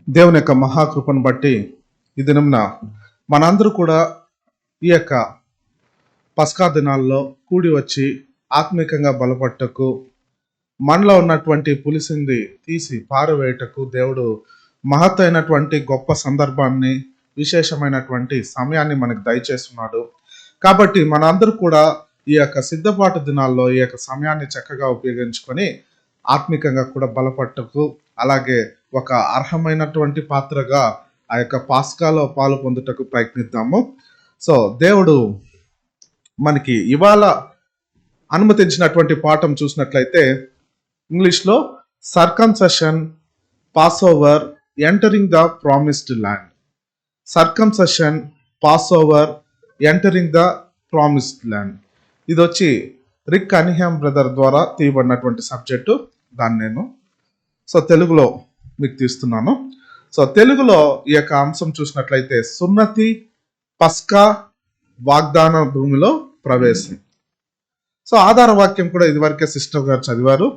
దేవుని యొక్క మహాకృపను బట్టి ఈ దినంన మనందరూ కూడా ఈ యొక్క పస్కా దినాల్లో కూడి వచ్చి ఆత్మీకంగా బలపట్టకు, మనలో ఉన్నటువంటి పులిసింది తీసి పారవేయటకు దేవుడు మహత్తైనటువంటి గొప్ప సందర్భాన్ని, విశేషమైనటువంటి సమయాన్ని మనకు దయచేస్తున్నాడు. కాబట్టి మనందరూ కూడా ఈ యొక్క సిద్ధపాటు దినాల్లో ఈ యొక్క సమయాన్ని చక్కగా ఉపయోగించుకొని ఆత్మికంగా కూడా బలపట్టకు, అలాగే ఒక అర్హమైనటువంటి పాత్రగా ఆ యొక్క పాస్కాలో పాలు పొందుటకు ప్రయత్నిద్దాము. సో దేవుడు మనకి ఇవాళ అనుమతించినటువంటి పాఠం చూసినట్లయితే ఇంగ్లీష్లో circumcision, pass over, entering the promised land. Circumcision, pass over, entering the promised land. ఇది వచ్చి రిక్ కనిహామ్ బ్రదర్ ద్వారా తీయబడినటువంటి సబ్జెక్టు. దాన్ని నేను తెలుగులో మీకు తీస్తున్నాను. తెలుగులో ఈ యొక్క అంశం చూసినట్లయితే సున్నతి, పస్కా, వాగ్దాన భూమిలో ప్రవేశం. ఆధార వాక్యం కూడా ఇదివరకే సిస్టర్ గారు చదివారు.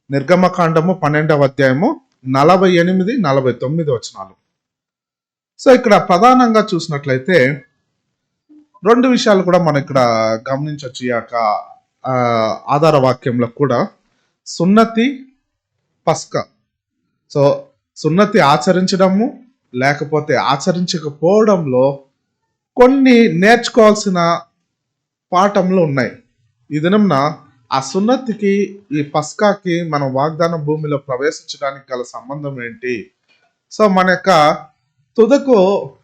నిర్గమకాండము 12వ అధ్యాయము 48, 49 వచనాలు. ఇక్కడ ప్రధానంగా చూసినట్లయితే రెండు విషయాలు కూడా మనం ఇక్కడ గమనించవచ్చు. ఈ యొక్క ఆధార వాక్యంలో కూడా సున్నతి, పస్కా. సున్నతి ఆచరించడము లేకపోతే ఆచరించకపోవడంలో కొన్ని నేర్చుకోవాల్సిన పాఠంలు ఉన్నాయి. ఈ దినంన ఆ సున్నతికి ఈ పస్కాకి మనం వాగ్దాన భూమిలో ప్రవేశించడానికి గల సంబంధం ఏంటి? మన యొక్క తుదకు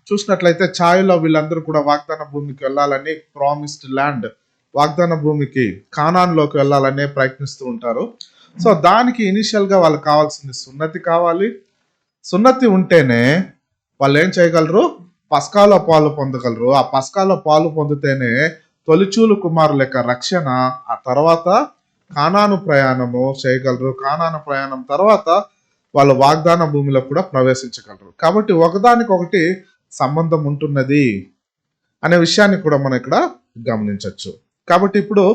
చూసినట్లయితే ఛాయలో వీళ్ళందరూ కూడా వాగ్దాన భూమికి వెళ్ళాలని, ప్రామిస్డ్ ల్యాండ్ వాగ్దాన భూమికి కానాన్లోకి వెళ్ళాలనే ప్రయత్నిస్తూ ఉంటారు. దానికి ఇనిషియల్ గా వాళ్ళకి కావాల్సింది సున్నతి కావాలి. సున్నతి ఉంటేనే వాళ్ళు ఏం చేయగలరు? పస్కాలో పాలు పొందగలరు. ఆ పస్కాలో పాలు పొందితేనే తొలిచూలు కుమారుల యొక్క రక్షణ, ఆ తర్వాత కానాను ప్రయాణము చేయగలరు. కానాను ప్రయాణం తర్వాత వాళ్ళు వాగ్దాన భూమిలో కూడా ప్రవేశించగలరు. కాబట్టి ఒకదానికొకటి సంబంధం ఉంటున్నది అనే విషయాన్ని కూడా మనం ఇక్కడ గమనించవచ్చు. కాబట్టి ఇప్పుడు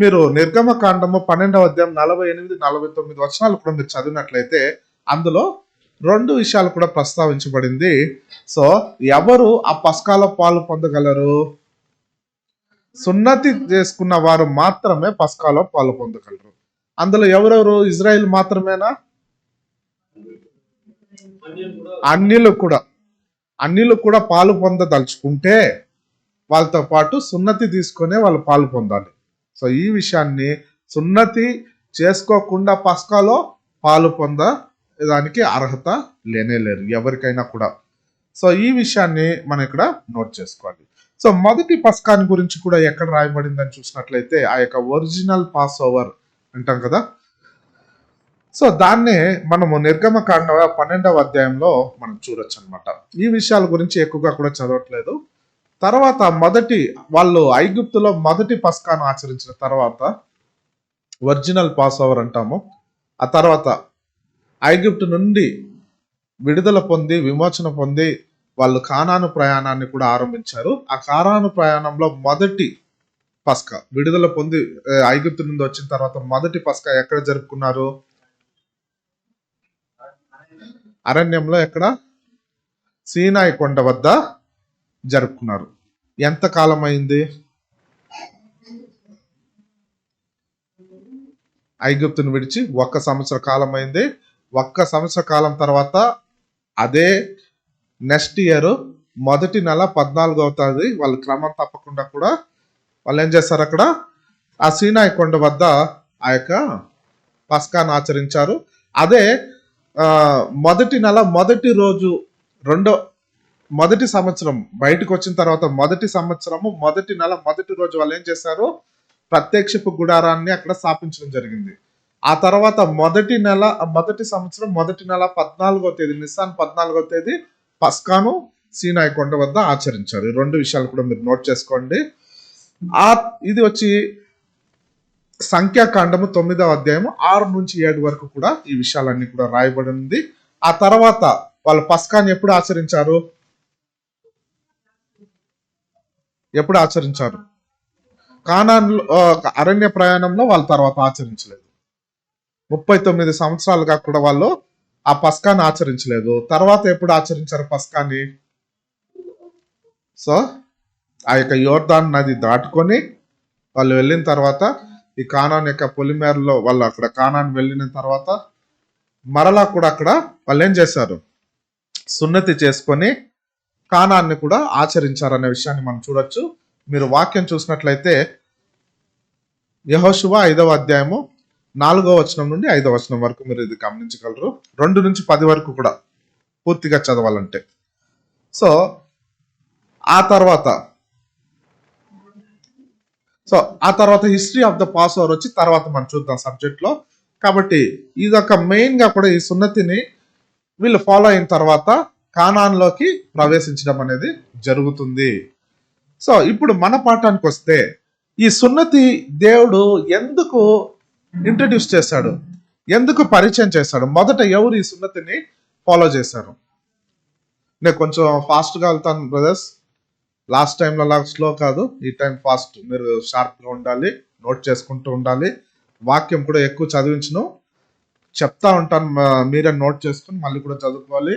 మీరు నిర్గమకాండము 12వ అధ్యాయం 48, 49 వచనాలు కూడా మీరు చదివినట్లయితే అందులో రెండు విషయాలు కూడా ప్రస్తావించబడింది. ఎవరు ఆ పస్కాలో పాలు పొందగలరు? సున్నతి చేసుకున్న వారు మాత్రమే పస్కాలో పాలు పొందగలరు. అందులో ఎవరెవరు? ఇజ్రాయిల్ మాత్రమేనా? అన్యులు కూడా పాలు పొందదలుచుకుంటే వాళ్ళతో పాటు సున్నతి తీసుకునే వాళ్ళు పాలు పొందాలి. ఈ విషయాన్ని సున్నతి చేసుకోకుండా పస్కాలో పాలు పొందడానికి అర్హత లేరు ఎవరికైనా కూడా. ఈ విషయాన్ని మనం ఇక్కడ నోట్ చేసుకోవాలి. మొదటి పస్కాని గురించి కూడా ఎక్కడ రాయబడిందని చూసినట్లయితే ఆ యొక్క ఒరిజినల్ పాస్ ఓవర్ అంటాం కదా. దాన్నే మనము నిర్గమకాండ 12వ అధ్యాయంలో మనం చూడొచ్చు అనమాట. ఈ విషయాల గురించి ఎక్కువగా కూడా చదవట్లేదు. తర్వాత వాళ్ళు ఐగుప్తులో మొదటి పస్కాను ఆచరించిన తర్వాత ఒరిజినల్ పాస్ ఓవర్ అంటాము. ఆ తర్వాత ఐగుప్తు నుండి విడుదల పొంది, విమోచన పొంది వాళ్ళు కానాను ప్రయాణాన్ని కూడా ఆరంభించారు. ఆ కానాను ప్రయాణంలో మొదటి పస్కా, విడుదల పొంది ఐగుప్తు నుండి వచ్చిన తర్వాత మొదటి పస్కా ఎక్కడ జరుపుకున్నారు? అరణ్యంలో. ఎక్కడ? సీనాయి కొండ వద్ద జరుపుకున్నారు. ఎంత కాలం అయింది? ఐగుప్తును విడిచి 1 సంవత్సర కాలం అయింది. 1 సంవత్సర కాలం తర్వాత అదే నెక్స్ట్ ఇయర్ మొదటి నెల 14వ తేదీ వాళ్ళు క్రమం తప్పకుండా కూడా వాళ్ళు ఏం చేస్తారు? అక్కడ ఆ సీనాయి కొండ వద్ద ఆ యొక్క పస్కాను ఆచరించారు. అదే మొదటి నెల మొదటి రోజు మొదటి సంవత్సరం బయటకు వచ్చిన తర్వాత మొదటి సంవత్సరము మొదటి నెల మొదటి రోజు వాళ్ళు ఏం చేశారు? ప్రత్యక్షపు గుడారాన్ని అక్కడ స్థాపించడం జరిగింది. ఆ తర్వాత మొదటి సంవత్సరం మొదటి నెల 14వ తేదీ, నిస్సాన్ 14వ తేదీ పస్కాను సీనాయి కొండ వద్ద ఆచరించారు. ఈ రెండు విషయాలు కూడా మీరు నోట్ చేసుకోండి. ఇది వచ్చి సంఖ్యాకాండము 9వ అధ్యాయము 6 నుంచి 7 వరకు కూడా ఈ విషయాలన్నీ కూడా రాయబడి ఉంది. ఆ తర్వాత వాళ్ళు పస్కాని ఎప్పుడు ఆచరించారు? కానాన్లో అరణ్య ప్రయాణంలో వాళ్ళ తర్వాత ఆచరించలేదు. 39 సంవత్సరాలుగా కూడా వాళ్ళు ఆ పస్కాని ఆచరించలేదు. తర్వాత ఎప్పుడు ఆచరించారు పస్కాని? సో ఆ యొక్క యోర్దాన్ నది దాటుకొని వాళ్ళు వెళ్ళిన తర్వాత ఈ కానాన్ యొక్క పొలిమేరలో వాళ్ళు అక్కడ కానాన్ వెళ్ళిన తర్వాత మరలా కూడా అక్కడ వాళ్ళు ఏం చేశారు? సున్నతి చేసుకొని కానాన్ని కూడా ఆచరించారనే విషయాన్ని మనం చూడొచ్చు. మీరు వాక్యం చూసినట్లయితే యెహోషువ 5వ అధ్యాయము 4వ వచనం నుండి 5వ వచనం వరకు మీరు ఇది గమనించగలరు. 2 నుంచి 10 వరకు కూడా పూర్తిగా చదవాలంటే. సో ఆ తర్వాత history of the pass over వచ్చి తర్వాత మనం చూద్దాం సబ్జెక్ట్ లో. కాబట్టి ఇదొక మెయిన్ గా కూడా ఈ సున్నతిని వీళ్ళు ఫాలో అయిన తర్వాత కానాన్లోకి ప్రవేశించడం అనేది జరుగుతుంది. సో ఇప్పుడు మన పాఠానికి వస్తే ఈ సున్నతి దేవుడు ఎందుకు ఇంట్రడ్యూస్ చేశాడు, ఎందుకు పరిచయం చేశాడు? మొదట ఎవరు ఈ సున్నతిని ఫాలో చేశారు? నేను కొంచెం ఫాస్ట్ గా వెళ్తాను బ్రదర్స్. లాస్ట్ టైంలో లాగా స్లో కాదు, ఈ టైం ఫాస్ట్. మీరు షార్ప్గా ఉండాలి, నోట్ చేసుకుంటూ ఉండాలి. వాక్యం కూడా ఎక్కువ చదివించను, చెప్తా ఉంటాను, మీరే నోట్ చేసుకుని మళ్ళీ కూడా చదువుకోవాలి.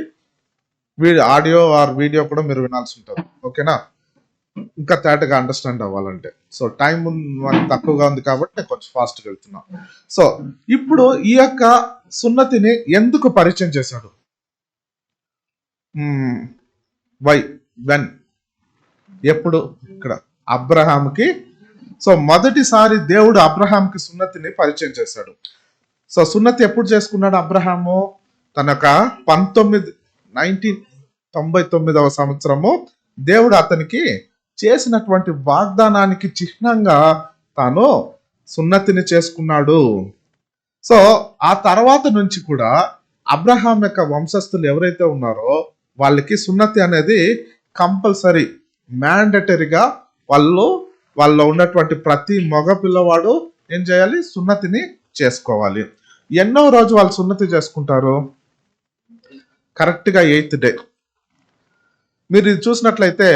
ఆడియో ఆర్ వీడియో కూడా మీరు వినాల్సి ఉంటుంది. ఓకేనా? ఇంకా తేటగా అండర్స్టాండ్ అవ్వాలంటే. సో టైం తక్కువగా ఉంది కాబట్టి నేను కొంచెం ఫాస్ట్గా వెళ్తున్నా. సో ఇప్పుడు ఈ యొక్క సున్నతిని ఎందుకు పరిచయం చేశాడు? వై, వెన్, ఎప్పుడు? ఇక్కడ అబ్రహాంకి. సో మొదటిసారి దేవుడు అబ్రహాంకి సున్నతిని పరిచయం చేశాడు. సో సున్నతి ఎప్పుడు చేసుకున్నాడు అబ్రహాము? తన యొక్క 1999వ సంవత్సరము దేవుడు అతనికి చేసినటువంటి వాగ్దానానికి చిహ్నంగా తాను సున్నతిని చేసుకున్నాడు. సో ఆ తర్వాత నుంచి కూడా అబ్రహాం యొక్క వంశస్థులు ఎవరైతే ఉన్నారో వాళ్ళకి సున్నతి అనేది కంపల్సరీ, మ్యాండటరీగా వాళ్ళలో ఉన్నటువంటి ప్రతి మగ పిల్లవాడు ఏం చేయాలి? సున్నతిని చేసుకోవాలి. ఎన్నో రోజు వాళ్ళు సున్నతి చేసుకుంటారు? కరెక్ట్ గా 8th డే. మీరు ఇది చూసినట్లయితే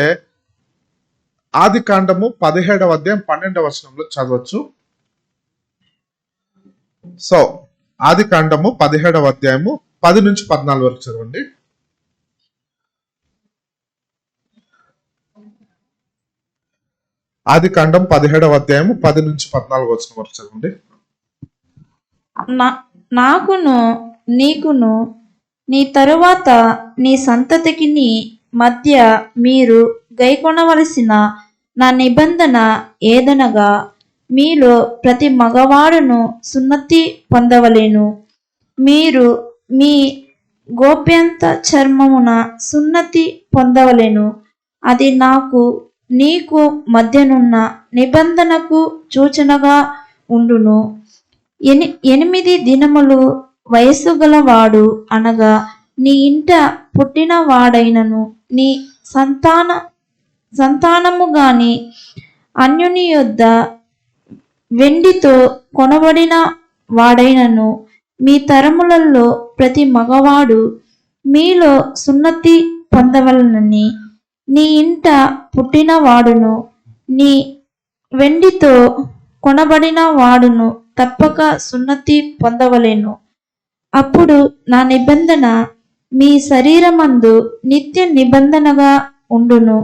ఆది కాండము 17వ అధ్యాయం 12వ వచనంలో చదవచ్చు. సో ఆది కాండము 17వ అధ్యాయము 10 నుంచి 14 వరకు చదవండి. ఆది కాండం 17వ అధ్యాయము 10 నుంచి 14 వచనం వరకు చదవండి. నాకును నీకును నీ తరువాత నీ సంతతికి మధ్య మీరు గైకొనవలసిన నా నిబంధన ఏదనగా, మీలో ప్రతి మగవాడును సున్నతి పొందవలెను. మీరు మీ గోప్యంత చర్మమున సున్నతి పొందవలెను. అది నాకు నీకు మధ్యనున్న నిబంధనకు సూచనగా ఉండును. 8 దినములు వయస్సు గలవాడు అనగా నీ ఇంట పుట్టిన వాడైనను, నీ సంతానము గాని అన్యుని యొద్ద వెండితో కొనబడిన వాడైనను, మీ తరములలో ప్రతి మగవాడు మీలో సున్నతి పొందవలనని, నీ ఇంట పుట్టిన వాడును నీ వెండితో కొనబడిన వాడును తప్పక సున్నతి పొందవలెను. అప్పుడు నా నిబంధన మీ శరీరమందు నిత్య నిబంధనగా ఉండును.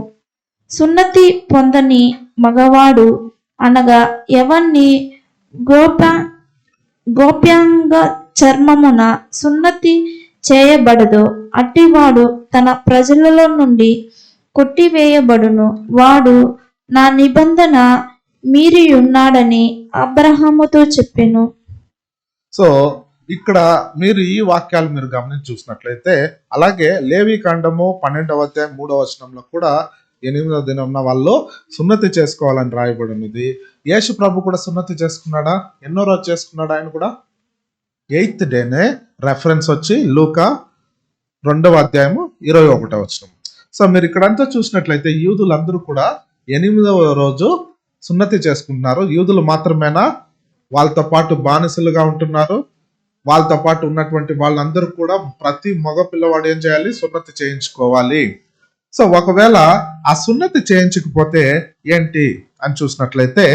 సున్నతి పొందని మగవాడు అనగా ఎవన్ని గోప్యాంగ చర్మమున సున్నతి చేయబడదో అట్టివాడు తన ప్రజలలో నుండి కొట్టివేయబడును. వాడు నా నిబంధన మీరి ఉన్నాడని అబ్రహాముతో చెప్పెను. సో ఇక్కడ మీరు ఈ వాక్యాలు మీరు గమనించి చూసినట్లయితే, అలాగే లేవి కాండము 12వ అధ్యాయం 3వ వచనంలో కూడా 8వ దినంన వాళ్ళు సున్నతి చేసుకోవాలని రాయబడినది. యేసు ప్రభు కూడా సున్నతి చేసుకున్నాడా? ఎన్నో రోజు చేసుకున్నాడా? ఆయన కూడా 8th డేనే. రెఫరెన్స్ వచ్చి లూకా 2వ అధ్యాయము 21వ వచనం. సో మీరు ఇక్కడంతా చూసినట్లయితే యూదులందరూ కూడా 8వ రోజు సున్నతి చేసుకుంటున్నారు. యూదులు మాత్రమేనా? వాళ్ళతో పాటు బానిసలుగా ఉంటున్నారు. వాళ్ళతో పాటు ఉన్నటువంటి వాళ్ళందరూ కూడా ప్రతి మగ పిల్లవాడు ఏం చేయాలి? సున్నతి చేయించుకోవాలి. సో ఒకవేళ ఆ సున్నతి చేయించకపోతే ఏంటి అని చూసినట్లయితే,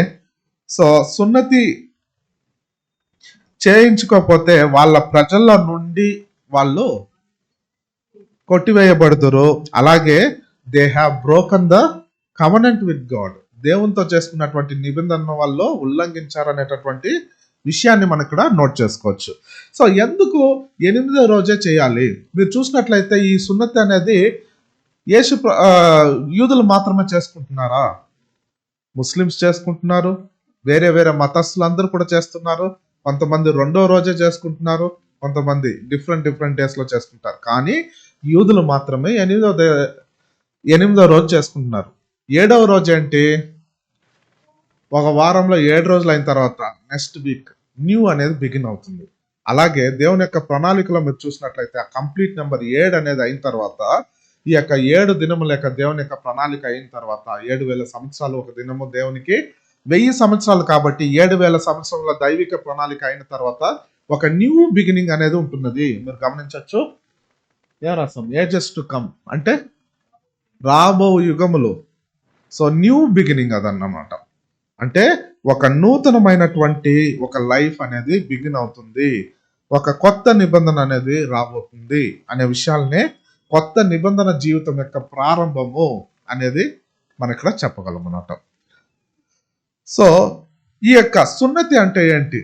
సో సున్నతి చేయించుకోకపోతే వాళ్ళ ప్రజల నుండి వాళ్ళు కొట్టివేయబడుతురు. అలాగే they have broken the covenant with God, దేవునితో చేసుకున్నటువంటి నిబంధన వాళ్ళు ఉల్లంఘించారనేటటువంటి విషయాన్ని మనం ఇక్కడ నోట్ చేసుకోవచ్చు. సో ఎందుకు 8వ రోజే చేయాలి? మీరు చూసినట్లయితే ఈ సున్నతి అనేది యూదులు మాత్రమే చేసుకుంటున్నారా? ముస్లిమ్స్ చేసుకుంటున్నారు, వేరే వేరే మతస్థులు అందరూ కూడా చేస్తున్నారు. కొంతమంది 2వ రోజే చేసుకుంటున్నారు, కొంతమంది డిఫరెంట్ డేస్ లో చేసుకుంటారు. కానీ యూదులు మాత్రమే 8వ రోజు చేసుకుంటున్నారు. 7వ రోజు ఏంటి? ఒక వారంలో 7 రోజులు అయిన తర్వాత నెక్స్ట్ వీక్ న్యూ అనేది బిగిన్ అవుతుంది. అలాగే దేవుని యొక్క ప్రణాళికలో మీరు చూసినట్లయితే ఆ కంప్లీట్ నెంబర్ 7 అనేది అయిన తర్వాత, ఈ యొక్క 7 దినముల యొక్క దేవుని యొక్క ప్రణాళిక అయిన తర్వాత 7,000 సంవత్సరాలు ఒక దినము దేవునికి 1000 సంవత్సరాలు కాబట్టి 7,000 సంవత్సరాల దైవిక ప్రణాళిక అయిన తర్వాత ఒక న్యూ బిగినింగ్ అనేది ఉంటున్నది. మీరు గమనించవచ్చు. ఏ రాసం? ఏజెస్ టు కమ్ అంటే రాబో యుగములు. సో న్యూ బిగినింగ్ అదన్నమాట. అంటే ఒక నూతనమైనటువంటి ఒక లైఫ్ అనేది బిగిన్ అవుతుంది, ఒక కొత్త నిబంధన అనేది రాబోతుంది అనే విషయాలనే కొత్త నిబంధన జీవితం యొక్క ప్రారంభము అనేది మనం ఇక్కడ చెప్పగలం అన్నమాట. సో ఈ యొక్క సున్నతి అంటే ఏంటి?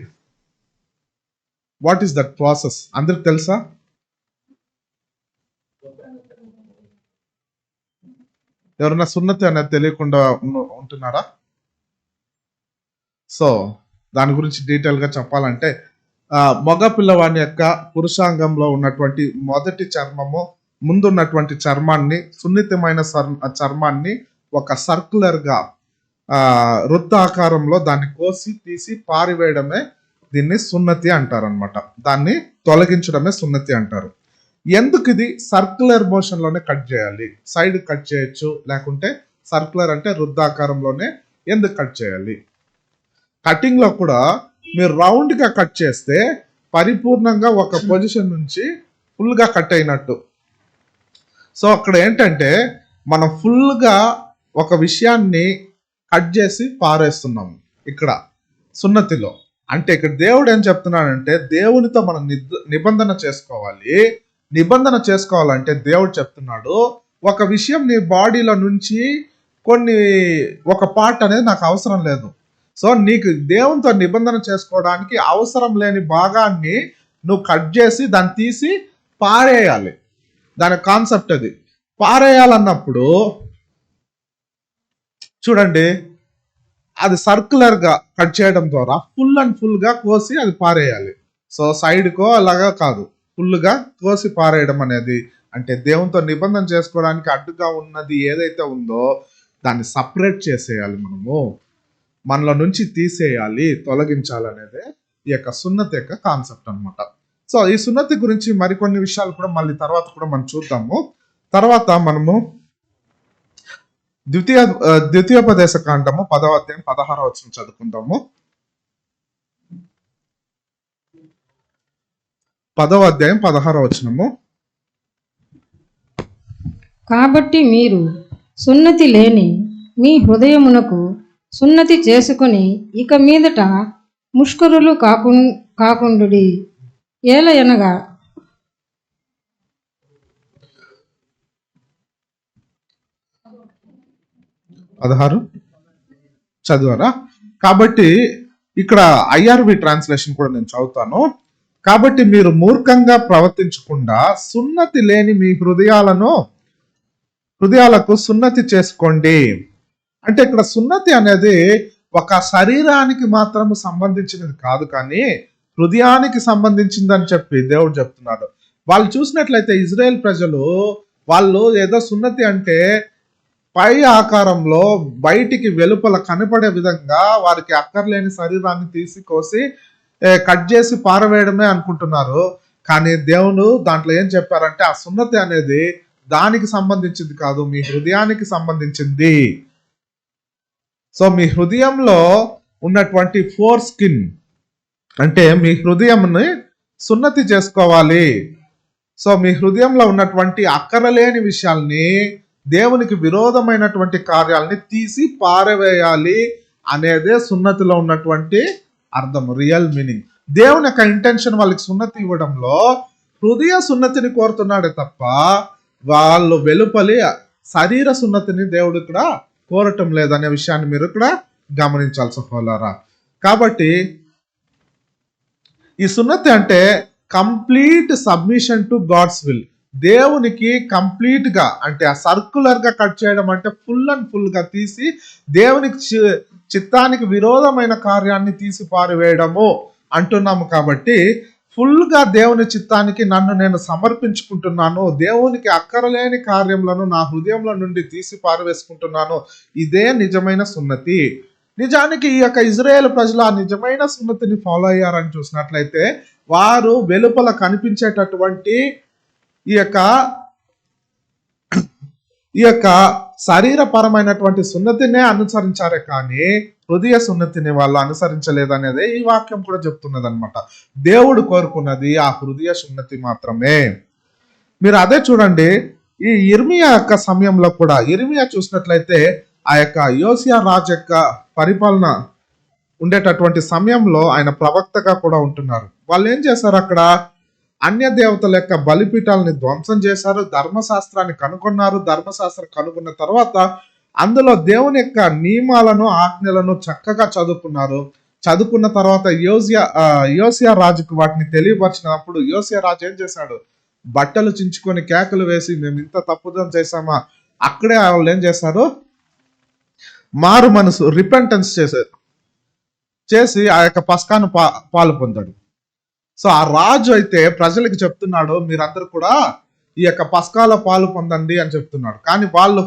What is that process? అందరికి తెలుసా? ఎవరన్నా సున్నతి అనేది తెలియకుండా ఉంటున్నారా? సో దాని గురించి డీటెయిల్ గా చెప్పాలంటే, మగ పిల్లవాడి యొక్క పురుషాంగంలో ఉన్నటువంటి మొదటి చర్మము, ముందున్నటువంటి చర్మాన్ని, సున్నితమైన చర్మాన్ని ఒక సర్క్యులర్ గా వృత్తాకారంలో దాన్ని కోసి తీసి పారివేయడమే దీన్ని సున్నతి అంటారనమాట. దాన్ని తొలగించడమే సున్నతి అంటారు. ఎందుకు ఇది సర్క్యులర్ మోషన్ లోనే కట్ చేయాలి? సైడ్ కట్ చేయొచ్చు, లేకుంటే సర్క్యులర్ అంటే వృత్తాకారంలోనే ఎందుకు కట్ చేయాలి? కటింగ్ లో కూడా మీరు రౌండ్ గా కట్ చేస్తే పరిపూర్ణంగా ఒక పొజిషన్ నుంచి ఫుల్ గా కట్ అయినట్టు. సో అక్కడ ఏంటంటే మనం ఫుల్ గా ఒక విషయాన్ని కట్ చేసి పారేస్తున్నాము ఇక్కడ సున్నతిలో. అంటే ఇక్కడ దేవుడు ఏం చెప్తున్నాడంటే, దేవునితో మనం నిబంధన చేసుకోవాలి. నిబంధన చేసుకోవాలంటే దేవుడు చెప్తున్నాడు, ఒక విషయం నీ బాడీలో నుంచి ఒక పార్ట్ అనేది నాకు అవసరం లేదు. సో నీకు దేవునితో నిబంధన చేసుకోవడానికి అవసరం లేని భాగాన్ని నువ్వు కట్ చేసి దాన్ని తీసి పారేయాలి. దాని కాన్సెప్ట్ అది. పారేయాలన్నప్పుడు చూడండి, అది సర్క్యులర్ గా కట్ చేయడం ద్వారా ఫుల్ గా కోసి అది పారేయాలి. సో సైడ్ కో అలాగా కాదు, ఫుల్ గా కోసి పారేయడం అనేది అంటే దేవునితో నిబంధన చేసుకోవడానికి అడ్డుగా ఉన్నది ఏదైతే ఉందో దాన్ని సపరేట్ చేసేయాలి, మనలో నుంచి తీసేయాలి, తొలగించాలనేదే ఈ యొక్క సున్నతి యొక్క కాన్సెప్ట్ అనమాట. సో ఈ సున్నతి గురించి మరికొన్ని విషయాలు కూడా మళ్ళీ తర్వాత కూడా మనం చూద్దాము. తర్వాత మనము ద్వితీయోపదేశ కాండము 10వ అధ్యాయం 16వ వచనం చదువుకుందాము. 10వ అధ్యాయం 16వ వచనము. కాబట్టి మీరు సున్నతి లేని మీ హృదయమునకు సున్నతి చేసుకుని ఇక మీదట ముష్కరులు కాకుండుడి. ఏలయనగా 16 చదివారా? కాబట్టి ఇక్కడ IRV ట్రాన్స్లేషన్ కూడా నేను చదువుతాను. కాబట్టి మీరు మూర్ఖంగా ప్రవర్తించకుండా సున్నతి లేని మీ హృదయాలకు సున్నతి చేసుకోండి. అంటే ఇక్కడ సున్నతి అనేది ఒక శరీరానికి మాత్రం సంబంధించినది కాదు, కానీ హృదయానికి సంబంధించిందని చెప్పి దేవుడు చెప్తున్నాడు. వాళ్ళు చూసినట్లయితే ఇజ్రాయెల్ ప్రజలు, వాళ్ళు ఏదో సున్నతి అంటే పై ఆకారంలో బయటికి వెలుపల కనపడే విధంగా వారికి అక్కర్లేని శరీరాన్ని తీసి కోసి కట్ చేసి పారవేయడమే అనుకుంటున్నారు. కానీ దేవుడు దాంట్లో ఏం చెప్పారంటే ఆ సున్నతి అనేది దానికి సంబంధించింది కాదు, మీ హృదయానికి సంబంధించింది. సో మీ హృదయంలో ఉన్నటువంటి 4 స్కిన్ అంటే మీ హృదయంని సున్నతి చేసుకోవాలి. సో మీ హృదయంలో ఉన్నటువంటి అక్కరలేని విషయాల్ని, దేవునికి విరోధమైనటువంటి కార్యాలని తీసి పారవేయాలి అనేదే సున్నతిలో ఉన్నటువంటి అర్థం, రియల్ మీనింగ్. దేవుని యొక్క ఇంటెన్షన్ వాళ్ళకి సున్నతి ఇవ్వడంలో హృదయ సున్నతిని కోరుతున్నాడే తప్ప వాళ్ళు వెలుపలి శరీర సున్నతిని దేవుడు ఇక్కడ కోరటం లేదనే విషయాన్ని మీరు ఇక్కడ గమనించాలి సహోదరులారా. కాబట్టి ఈ సున్నతి అంటే complete submission to God's will. దేవునికి కంప్లీట్ గా అంటే ఆ సర్కులర్ గా కట్ చేయడం అంటే ఫుల్ అండ్ ఫుల్ గా తీసి దేవునికి చిత్తానికి విరోధమైన కార్యాన్ని తీసి పారివేయడము అంటున్నాము. కాబట్టి ఫుల్ గా దేవుని చిత్తానికి నన్ను నేను సమర్పించుకుంటున్నాను, దేవునికి అక్కరలేని కార్యములను నా హృదయంలో నుండి తీసి పారవేసుకుంటున్నాను. ఇదే నిజమైన సున్నతి. నిజానికి ఈ యొక్క ఇజ్రాయేల్ ప్రజలు ఆ నిజమైన సున్నతిని ఫాలో అయ్యారని చూసినట్లయితే వారు వెలుపల కనిపించేటటువంటి ఈ యొక్క శరీరపరమైనటువంటి సున్నతినే అనుసరించారే కానీ హృదయ సున్నతిని వాళ్ళు అనుసరించలేదనేది ఈ వాక్యం కూడా చెప్తున్నది అనమాట. దేవుడు కోరుకున్నది ఆ హృదయ సున్నతి మాత్రమే. మీరు అదే చూడండి, ఈ ఇర్మియా యొక్క సమయంలో కూడా ఇర్మియా చూసినట్లయితే ఆ యొక్క యోసియా రాజు యొక్క పరిపాలన ఉండేటటువంటి సమయంలో ఆయన ప్రవక్తగా కూడా ఉంటున్నారు. వాళ్ళు ఏం చేశారు, అక్కడ అన్య దేవతల యొక్క బలిపీఠాలని ధ్వంసం చేశారు, ధర్మశాస్త్రాన్ని కనుగొన్నారు. ధర్మశాస్త్రం కనుగొన్న తర్వాత అందులో దేవుని యొక్క నియమాలను ఆజ్ఞలను చక్కగా చదువుకున్నారు. చదువుకున్న తర్వాత యోసియా రాజుకు వాటిని తెలియపరిచినప్పుడు యోసియా రాజు ఏం చేశాడు, బట్టలు చించుకొని కేకలు వేసి మేము ఇంత తప్పుదం చేశామా. అక్కడే వాళ్ళు ఏం చేశారు, మారు మనసు రిపెంటెన్స్ చేసి ఆ యొక్క పస్కాను పాలు పొందాడు. సో ఆ రాజు అయితే ప్రజలకు చెప్తున్నాడు, మీరందరూ కూడా ఈ యొక్క పస్కాల పాలు పొందండి అని చెప్తున్నాడు. కానీ వాళ్ళు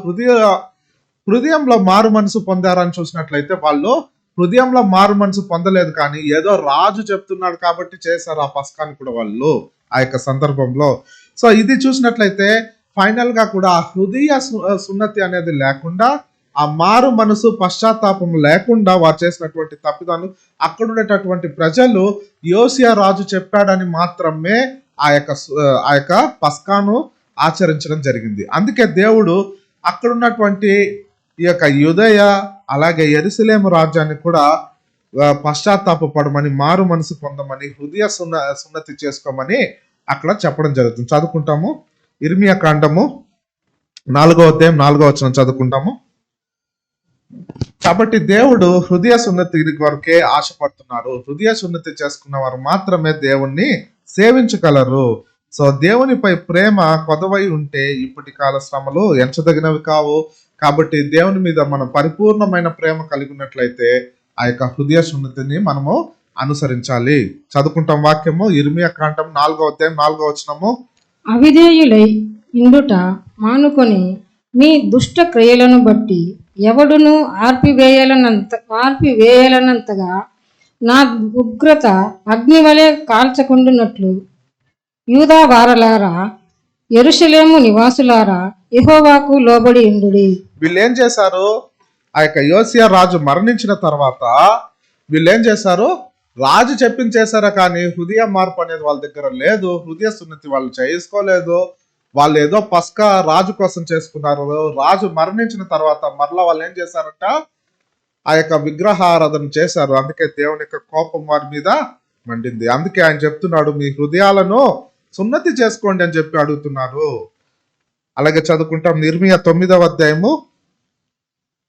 హృదయంలో మారు మనసు పొందారని చూసినట్లయితే వాళ్ళు హృదయంలో మారు మనసు పొందలేదు, కానీ ఏదో రాజు చెప్తున్నాడు కాబట్టి చేశారు ఆ పస్కాన్ని కూడా వాళ్ళు ఆ యొక్క సందర్భంలో. సో ఇది చూసినట్లయితే ఫైనల్ గా కూడా ఆ హృదయ సున్నతి అనేది లేకుండా, ఆ మారు మనసు పశ్చాత్తాపం లేకుండా వారు చేసినటువంటి తప్పిదాలు అక్కడ ఉండేటటువంటి ప్రజలు యోసియా రాజు చెప్పాడని మాత్రమే ఆ యొక్క పస్కాను ఆచరించడం జరిగింది. అందుకే దేవుడు అక్కడ ఉన్నటువంటి ఈ యొక్క యూదయ అలాగే యెరూషలేము రాజ్యాన్ని కూడా పశ్చాత్తాపడమని, మారు మనసు పొందమని, హృదయ సున్నతి చేసుకోమని అక్కడ చెప్పడం జరుగుతుంది. చదువుకుంటాము. ఇర్మియా కాండము 4వ అధ్యాయం 4వ వచనం చదువుకుంటాము. కాబట్టి దేవుడు హృదయ సున్నతి వరకే ఆశపడుతున్నారు. హృదయ సున్నతి చేసుకున్న వారు మాత్రమే దేవుణ్ణి సేవించగలరు. సో దేవునిపై ప్రేమ కొదవై ఉంటే ఇప్పటి కాల శ్రమలు ఎంచదగినవి కావు. కాబట్టి దేవుని మీద మనం పరిపూర్ణమైన ప్రేమ కలిగి ఉన్నట్లయితే ఆ యొక్క హృదయ సున్నతిని మనము అనుసరించాలి. చదువుకుంటాం వాక్యము. ఇర్మియా కాండం 4వ అధ్యాయం 4వ వచనము. అవిధేయులై ఇండుట మానుకొని మీ దుష్ట క్రియలను బట్టి ఎవడును ఆర్పివేయలనంతగా నా ఉగ్రత అగ్ని వలె కాల్చకుండునట్లు యూదా వారలారా, యెరూషలేము నివాసులారా, యెహోవాకు లోబడి ఉండుడి. వీళ్ళు ఏం చేశారు, ఆ యొక్క యోసియా రాజు మరణించిన తర్వాత వీళ్ళు ఏం చేశారు, రాజు చెప్పింది చేశారా కానీ హృదయ మార్పు అనేది వాళ్ళ దగ్గర లేదు. హృదయ సున్నతి వాళ్ళు చేసుకోలేదు. వాళ్ళు ఏదో పస్కా రాజు కోసం చేసుకున్నారు. రాజు మరణించిన తర్వాత మరలా వాళ్ళు ఏం చేశారంట, ఆ యొక్క విగ్రహారాధన చేశారు. అందుకే దేవుని యొక్క కోపం వారి మీద మండింది. అందుకే ఆయన చెప్తున్నాడు, మీ హృదయాలను సున్నతి చేసుకోండి అని చెప్పి అడుగుతున్నారు. అలాగే చదువుకుంటాం. ఇర్మియా 9వ అధ్యాయము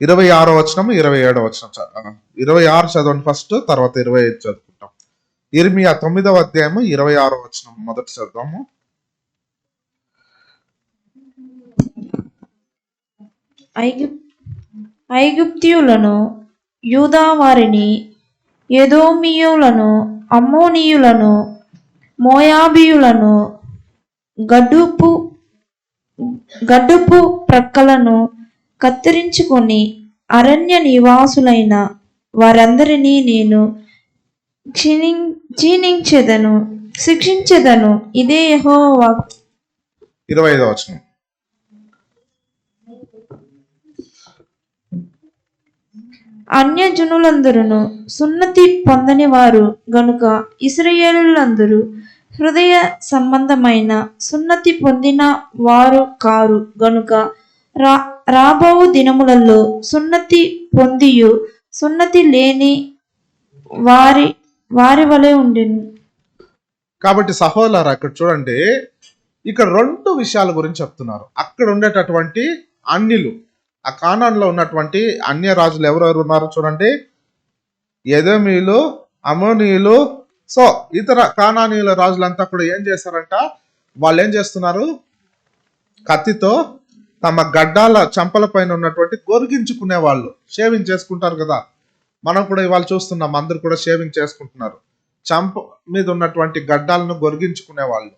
26వ వచనము 27వ వచనం. 26 చదవండి ఫస్ట్, తర్వాత 25 చదువుకుంటాం. ఇర్మియా 9వ అధ్యాయము 26వ వచనం మొదట చదువుదాము. ఐగుప్తీయులను, యూదా వారిని, ఎదోమీయులను, అమ్మోనీయులను, మోయాబీయులను, గడ్డుపు ప్రక్కలను కత్తిరించుకొని అరణ్య నివాసులైన వారందరినీ నేను శిక్షించెదను. ఇదే యెహోవా వాక్కు. 25వ వచనం. అన్యజనులందరూ సున్నతి పొందని వారు గనుక ఇశ్రాయేలులందరూ హృదయ సంబంధమైన సున్నతి పొందిన వారు కారు గనుక రాబో దినములలో సున్నతి పొందియు సున్నతి లేని వారి వలె ఉండెను. కాబట్టి సహోదరులారా, అక్కడ చూడండి, ఇక్కడ 2 విషయాల గురించి చెప్తున్నారు. అక్కడ ఉండేటటువంటి అన్యులు, ఆ కానాన్లో ఉన్నటువంటి అన్య రాజులు ఎవరెవరు ఉన్నారో చూడండి. ఎదోమీయులు, అమోనీయులు, సో ఇతర కానానీయుల రాజులంతా కూడా ఏం చేశారంట, వాళ్ళు ఏం చేస్తున్నారు, కత్తితో తమ గడ్డాల చంపల పైన ఉన్నటువంటి గొరిగించుకునే వాళ్ళు, షేవింగ్ చేసుకుంటారు కదా. మనం కూడా ఇవాళ చూస్తున్నాం, అందరు కూడా షేవింగ్ చేసుకుంటున్నారు. చంప మీద ఉన్నటువంటి గడ్డాలను గొరిగించుకునే వాళ్ళు.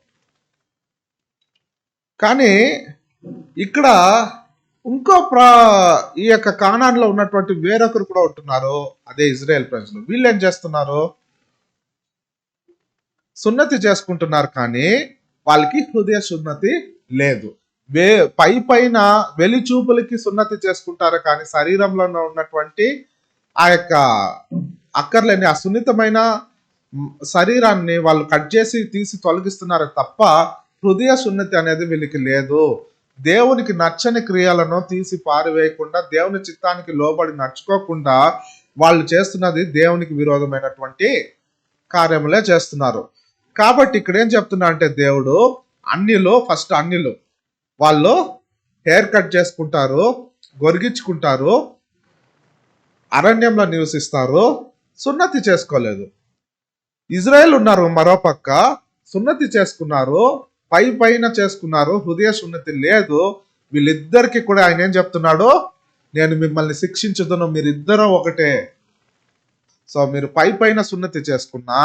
కానీ ఇక్కడ ఇంకో ఈ యొక్క కానాన్లో ఉన్నటువంటి వేరొకరు కూడా ఉంటున్నారు, అదే ఇజ్రాయెల్ ప్రజలు. వీళ్ళు ఏం చేస్తున్నారు, సున్నతి చేసుకుంటున్నారు, కానీ వాళ్ళకి హృదయ సున్నతి లేదు. పైన వెలి చూపులకి సున్నతి చేసుకుంటారు, కానీ శరీరంలో ఉన్నటువంటి ఆ యొక్క అక్కర్లేని ఆ సున్నితమైన శరీరాన్ని వాళ్ళు కట్ చేసి తీసి తొలగిస్తున్నారు తప్ప హృదయ సున్నతి అనేది వీళ్ళకి లేదు. దేవునికి నచ్చని క్రియలను తీసి పారివేయకుండా, దేవుని చిత్తానికి లోబడి నడుచుకోకుండా వాళ్ళు చేస్తున్నది దేవునికి విరోధమైనటువంటి కార్యములే చేస్తున్నారు. కాబట్టి ఇక్కడ ఏం చెప్తున్నా అంటే దేవుడు, ఫస్ట్ అన్యులు వాళ్ళు హెయిర్ కట్ చేసుకుంటారు, గొరిగించుకుంటారు, అరణ్యంలో నివసిస్తారు, సున్నతి చేసుకోలేదు. ఇజ్రాయెల్ ఉన్నారు మరోపక్క, సున్నతి చేసుకున్నారు, పైన చేసుకున్నారు, హృదయ సున్నతి లేదు. వీళ్ళిద్దరికి కూడా ఆయన ఏం చెప్తున్నాడు, నేను మిమ్మల్ని శిక్షించుదును, మీరిద్దరూ ఒకటే. సో మీరు పైన సున్నతి చేసుకున్నా,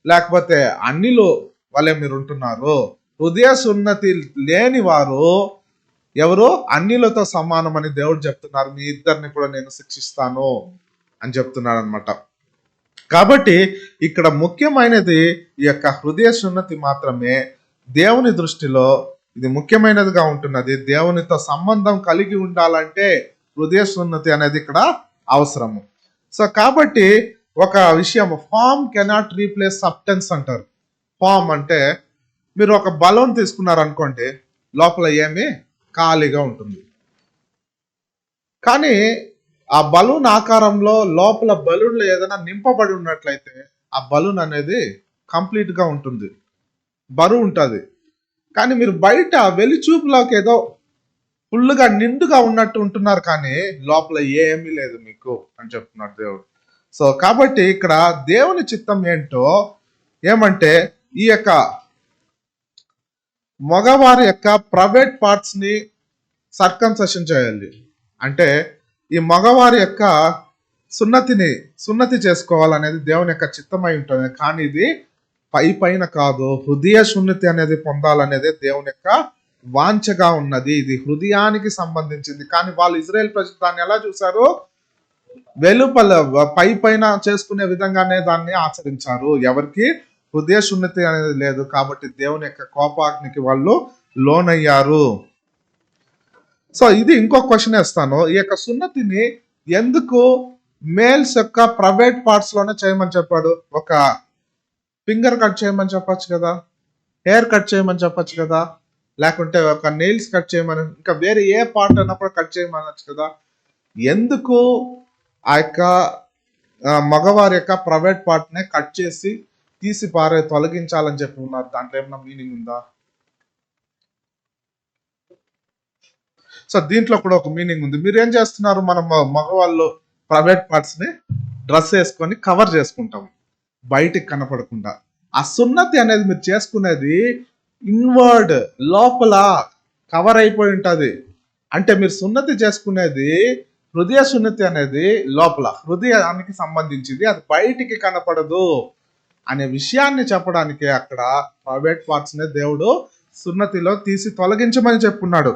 లేకపోతే అన్నిలు వలె మీరు ఉంటున్నారు. హృదయ సున్నతి లేని వారు ఎవరు, అన్నిలతో సమానమని దేవుడు చెప్తున్నారు. మీ ఇద్దరిని కూడా నేను శిక్షిస్తాను అని చెప్తున్నాడు అనమాట. కాబట్టి ఇక్కడ ముఖ్యమైనది ఈ యొక్క హృదయ సున్నతి మాత్రమే. దేవుని దృష్టిలో ఇది ముఖ్యమైనదిగా ఉంటున్నది. దేవునితో సంబంధం కలిగి ఉండాలంటే హృదయ సున్నతి అనేది ఇక్కడ అవసరము. సో కాబట్టి ఒక విషయం, ఫామ్ కెనాట్ రీప్లేస్ సబ్స్టెన్స్ అంటారు. ఫామ్ అంటే మీరు ఒక బలూన్ తీసుకున్నారు అనుకోండి, లోపల ఏమి ఖాళీగా ఉంటుంది. కానీ ఆ బలూన్ ఆకారంలో లోపల బలూన్లో ఏదైనా నింపబడి ఉన్నట్లయితే ఆ బలూన్ అనేది కంప్లీట్ గా ఉంటుంది, బరువు ఉంటుంది. కానీ మీరు బయట వెలిచూపులోకి ఏదో ఫుల్గా నిండుగా ఉన్నట్టు ఉంటున్నారు, కానీ లోపల ఏమీ లేదు మీకు అని చెప్తున్నాడు దేవుడు. సో కాబట్టి ఇక్కడ దేవుని చిత్తం ఏంటో ఏమంటే, ఈ యొక్క మగవారి యొక్క ప్రైవేట్ పార్ట్స్ ని సర్కంసెషన్ చేయాలి. అంటే ఈ మగవారి యొక్క సున్నతి చేసుకోవాలనేది దేవుని యొక్క చిత్తమై ఉంటుంది. కానీ ఇది పైన కాదు, హృదయ సున్నతి అనేది పొందాలనేది దేవుని యొక్క వాంఛగా ఉన్నది. ఇది హృదయానికి సంబంధించింది. కానీ వాళ్ళు ఇజ్రాయెల్ ప్రజలు దాన్ని ఎలా చూశారు, వెలుపల పైన చేసుకునే విధంగానే దాన్ని ఆచరించారు. ఎవరికి హృదయ సున్నతి అనేది లేదు. కాబట్టి దేవుని యొక్క కోపాగ్నికి వాళ్ళు లోనయ్యారు. సో ఇది ఇంకో క్వశ్చన్ వేస్తాను, ఈ యొక్క సున్నతిని ఎందుకు మేల్స్ యొక్క ప్రైవేట్ పార్ట్స్ లోనే చేయమని చెప్పాడు? ఒక ఫింగర్ కట్ చేయమని చెప్పొచ్చు కదా, హెయిర్ కట్ చేయమని చెప్పొచ్చు కదా, లేకుంటే ఒక నెయిల్స్ కట్ చేయమని, ఇంకా వేరే ఏ పార్ట్ అన్నప్పుడు కట్ చేయమనొచ్చు కదా. ఎందుకు ఆ యొక్క మగవారి యొక్క ప్రైవేట్ పార్ట్ నే కట్ చేసి తీసి తొలగించాలని చెప్పి ఉన్నారు? దాంట్లో ఏమైనా మీనింగ్ ఉందా? సో దీంట్లో కూడా ఒక మీనింగ్ ఉంది. మీరు ఏం చేస్తున్నారు, మనం మగవాళ్ళు ప్రైవేట్ పార్ట్స్ ని డ్రెస్ వేసుకొని కవర్ చేసుకుంటాం బయటికి కనపడకుండా. ఆ సున్నతి అనేది మీరు చేసుకునేది ఇన్వర్డ్, లోపల కవర్ అయిపోయి ఉంటది. అంటే మీరు సున్నతి చేసుకునేది, హృదయ సున్నతి అనేది లోపల హృదయానికి సంబంధించింది, అది బయటికి కనపడదు అనే విషయాన్ని చెప్పడానికి అక్కడ ప్రైవేట్ పార్ట్స్ నే దేవుడు సున్నతిలో తీసి తొలగించమని చెప్పున్నాడు.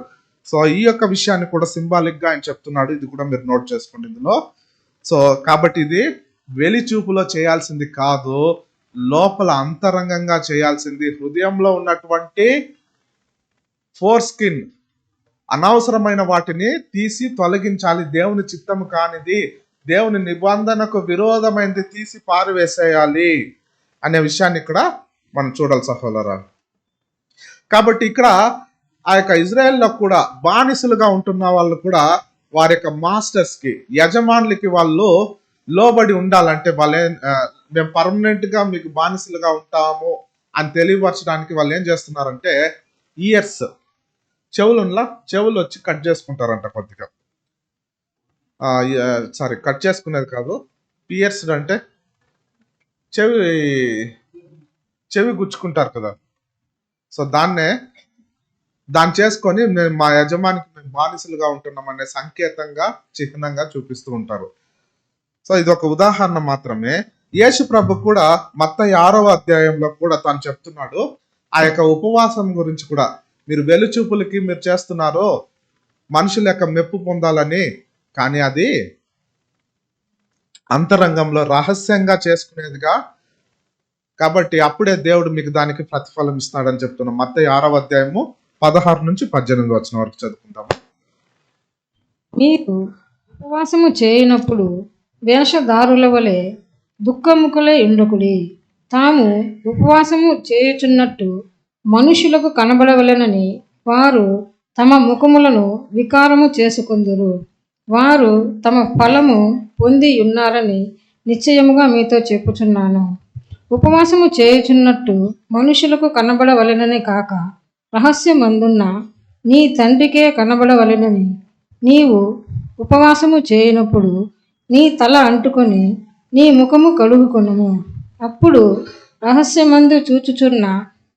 సో ఈ యొక్క విషయాన్ని కూడా సింబాలిక్ గా ఆయన చెప్తున్నాడు. ఇది కూడా మీరు నోట్ చేసుకోండి ఇందులో. సో కాబట్టి ఇది వెలి చూపులో చేయాల్సింది కాదు, లోపల అంతరంగంగా చేయాల్సింది. హృదయంలో ఉన్నటువంటి ఫోర్ స్కిన్, అనవసరమైన వాటిని తీసి తొలగించాలి. దేవుని చిత్తము కానిది, దేవుని నిబంధనకు విరోధమైనది తీసి పారివేసేయాలి అనే విషయాన్ని ఇక్కడ మనం చూడాలి సహోదరా. కాబట్టి ఇక్కడ ఆ యొక్క ఇజ్రాయెల్లో కూడా బానిసలుగా ఉంటున్న వాళ్ళు కూడా వారి యొక్క మాస్టర్స్ కి, యజమానులకి వాళ్ళు లోబడి ఉండాలంటే వాళ్ళే మేము పర్మనెంట్ గా మీకు బానిసలుగా ఉంటాము అని తెలియపరచడానికి వాళ్ళు ఏం చేస్తున్నారంటే ఇయర్స్ చెవులు వచ్చి కట్ చేసుకుంటారంట కొద్దిగా. సారీ, కట్ చేసుకునేది కాదు, పియర్స్ అంటే చెవి గుచ్చుకుంటారు కదా. సో దాన్ని చేసుకొని మా యజమానికి మేము బానిసలుగా ఉంటున్నాం అనే సంకేతంగా చిహ్నంగా చూపిస్తూ ఉంటారు. సో ఇది ఒక ఉదాహరణ మాత్రమే. యేసు ప్రభు కూడా మత్తయి 6వ అధ్యాయంలో కూడా తాను చెప్తున్నాడు ఆ యొక్క ఉపవాసం గురించి కూడా. మీరు వెలుచూపులకి మీరు చేస్తున్నారు మనుషుల యొక్క మెప్పు పొందాలని, కానీ అది అంతరంగంలో రహస్యంగా చేసుకునేదిగా, కాబట్టి అప్పుడే దేవుడు మీకు దానికి ప్రతిఫలం ఇస్తున్నాడని చెప్తున్నాం. మత్తయి 6వ అధ్యాయము 16 నుంచి 18 వచనం వరకు చదువుకుంటాము. మీరు ఉపవాసము చేయనప్పుడు వేషధారుల వలె దుఃఖముఖులై ఉండకుడి. తాము ఉపవాసము చేయుచున్నట్టు మనుషులకు కనబడవలెనని వారు తమ ముఖములను వికారము చేసుకొందురు. వారు తమ ఫలము పొంది ఉన్నారని నిశ్చయముగా మీతో చెప్పుచున్నాను. ఉపవాసము చేయుచున్నట్టు మనుషులకు కనబడవలెనని కాక రహస్యమందున్న నీ తండ్రికే కనబడవలెనని నీవు ఉపవాసము చేయనప్పుడు నీ తల అంటుకొని నీ ముఖము కడుగుకొనుము. అప్పుడు రహస్యమందు చూచుచున్న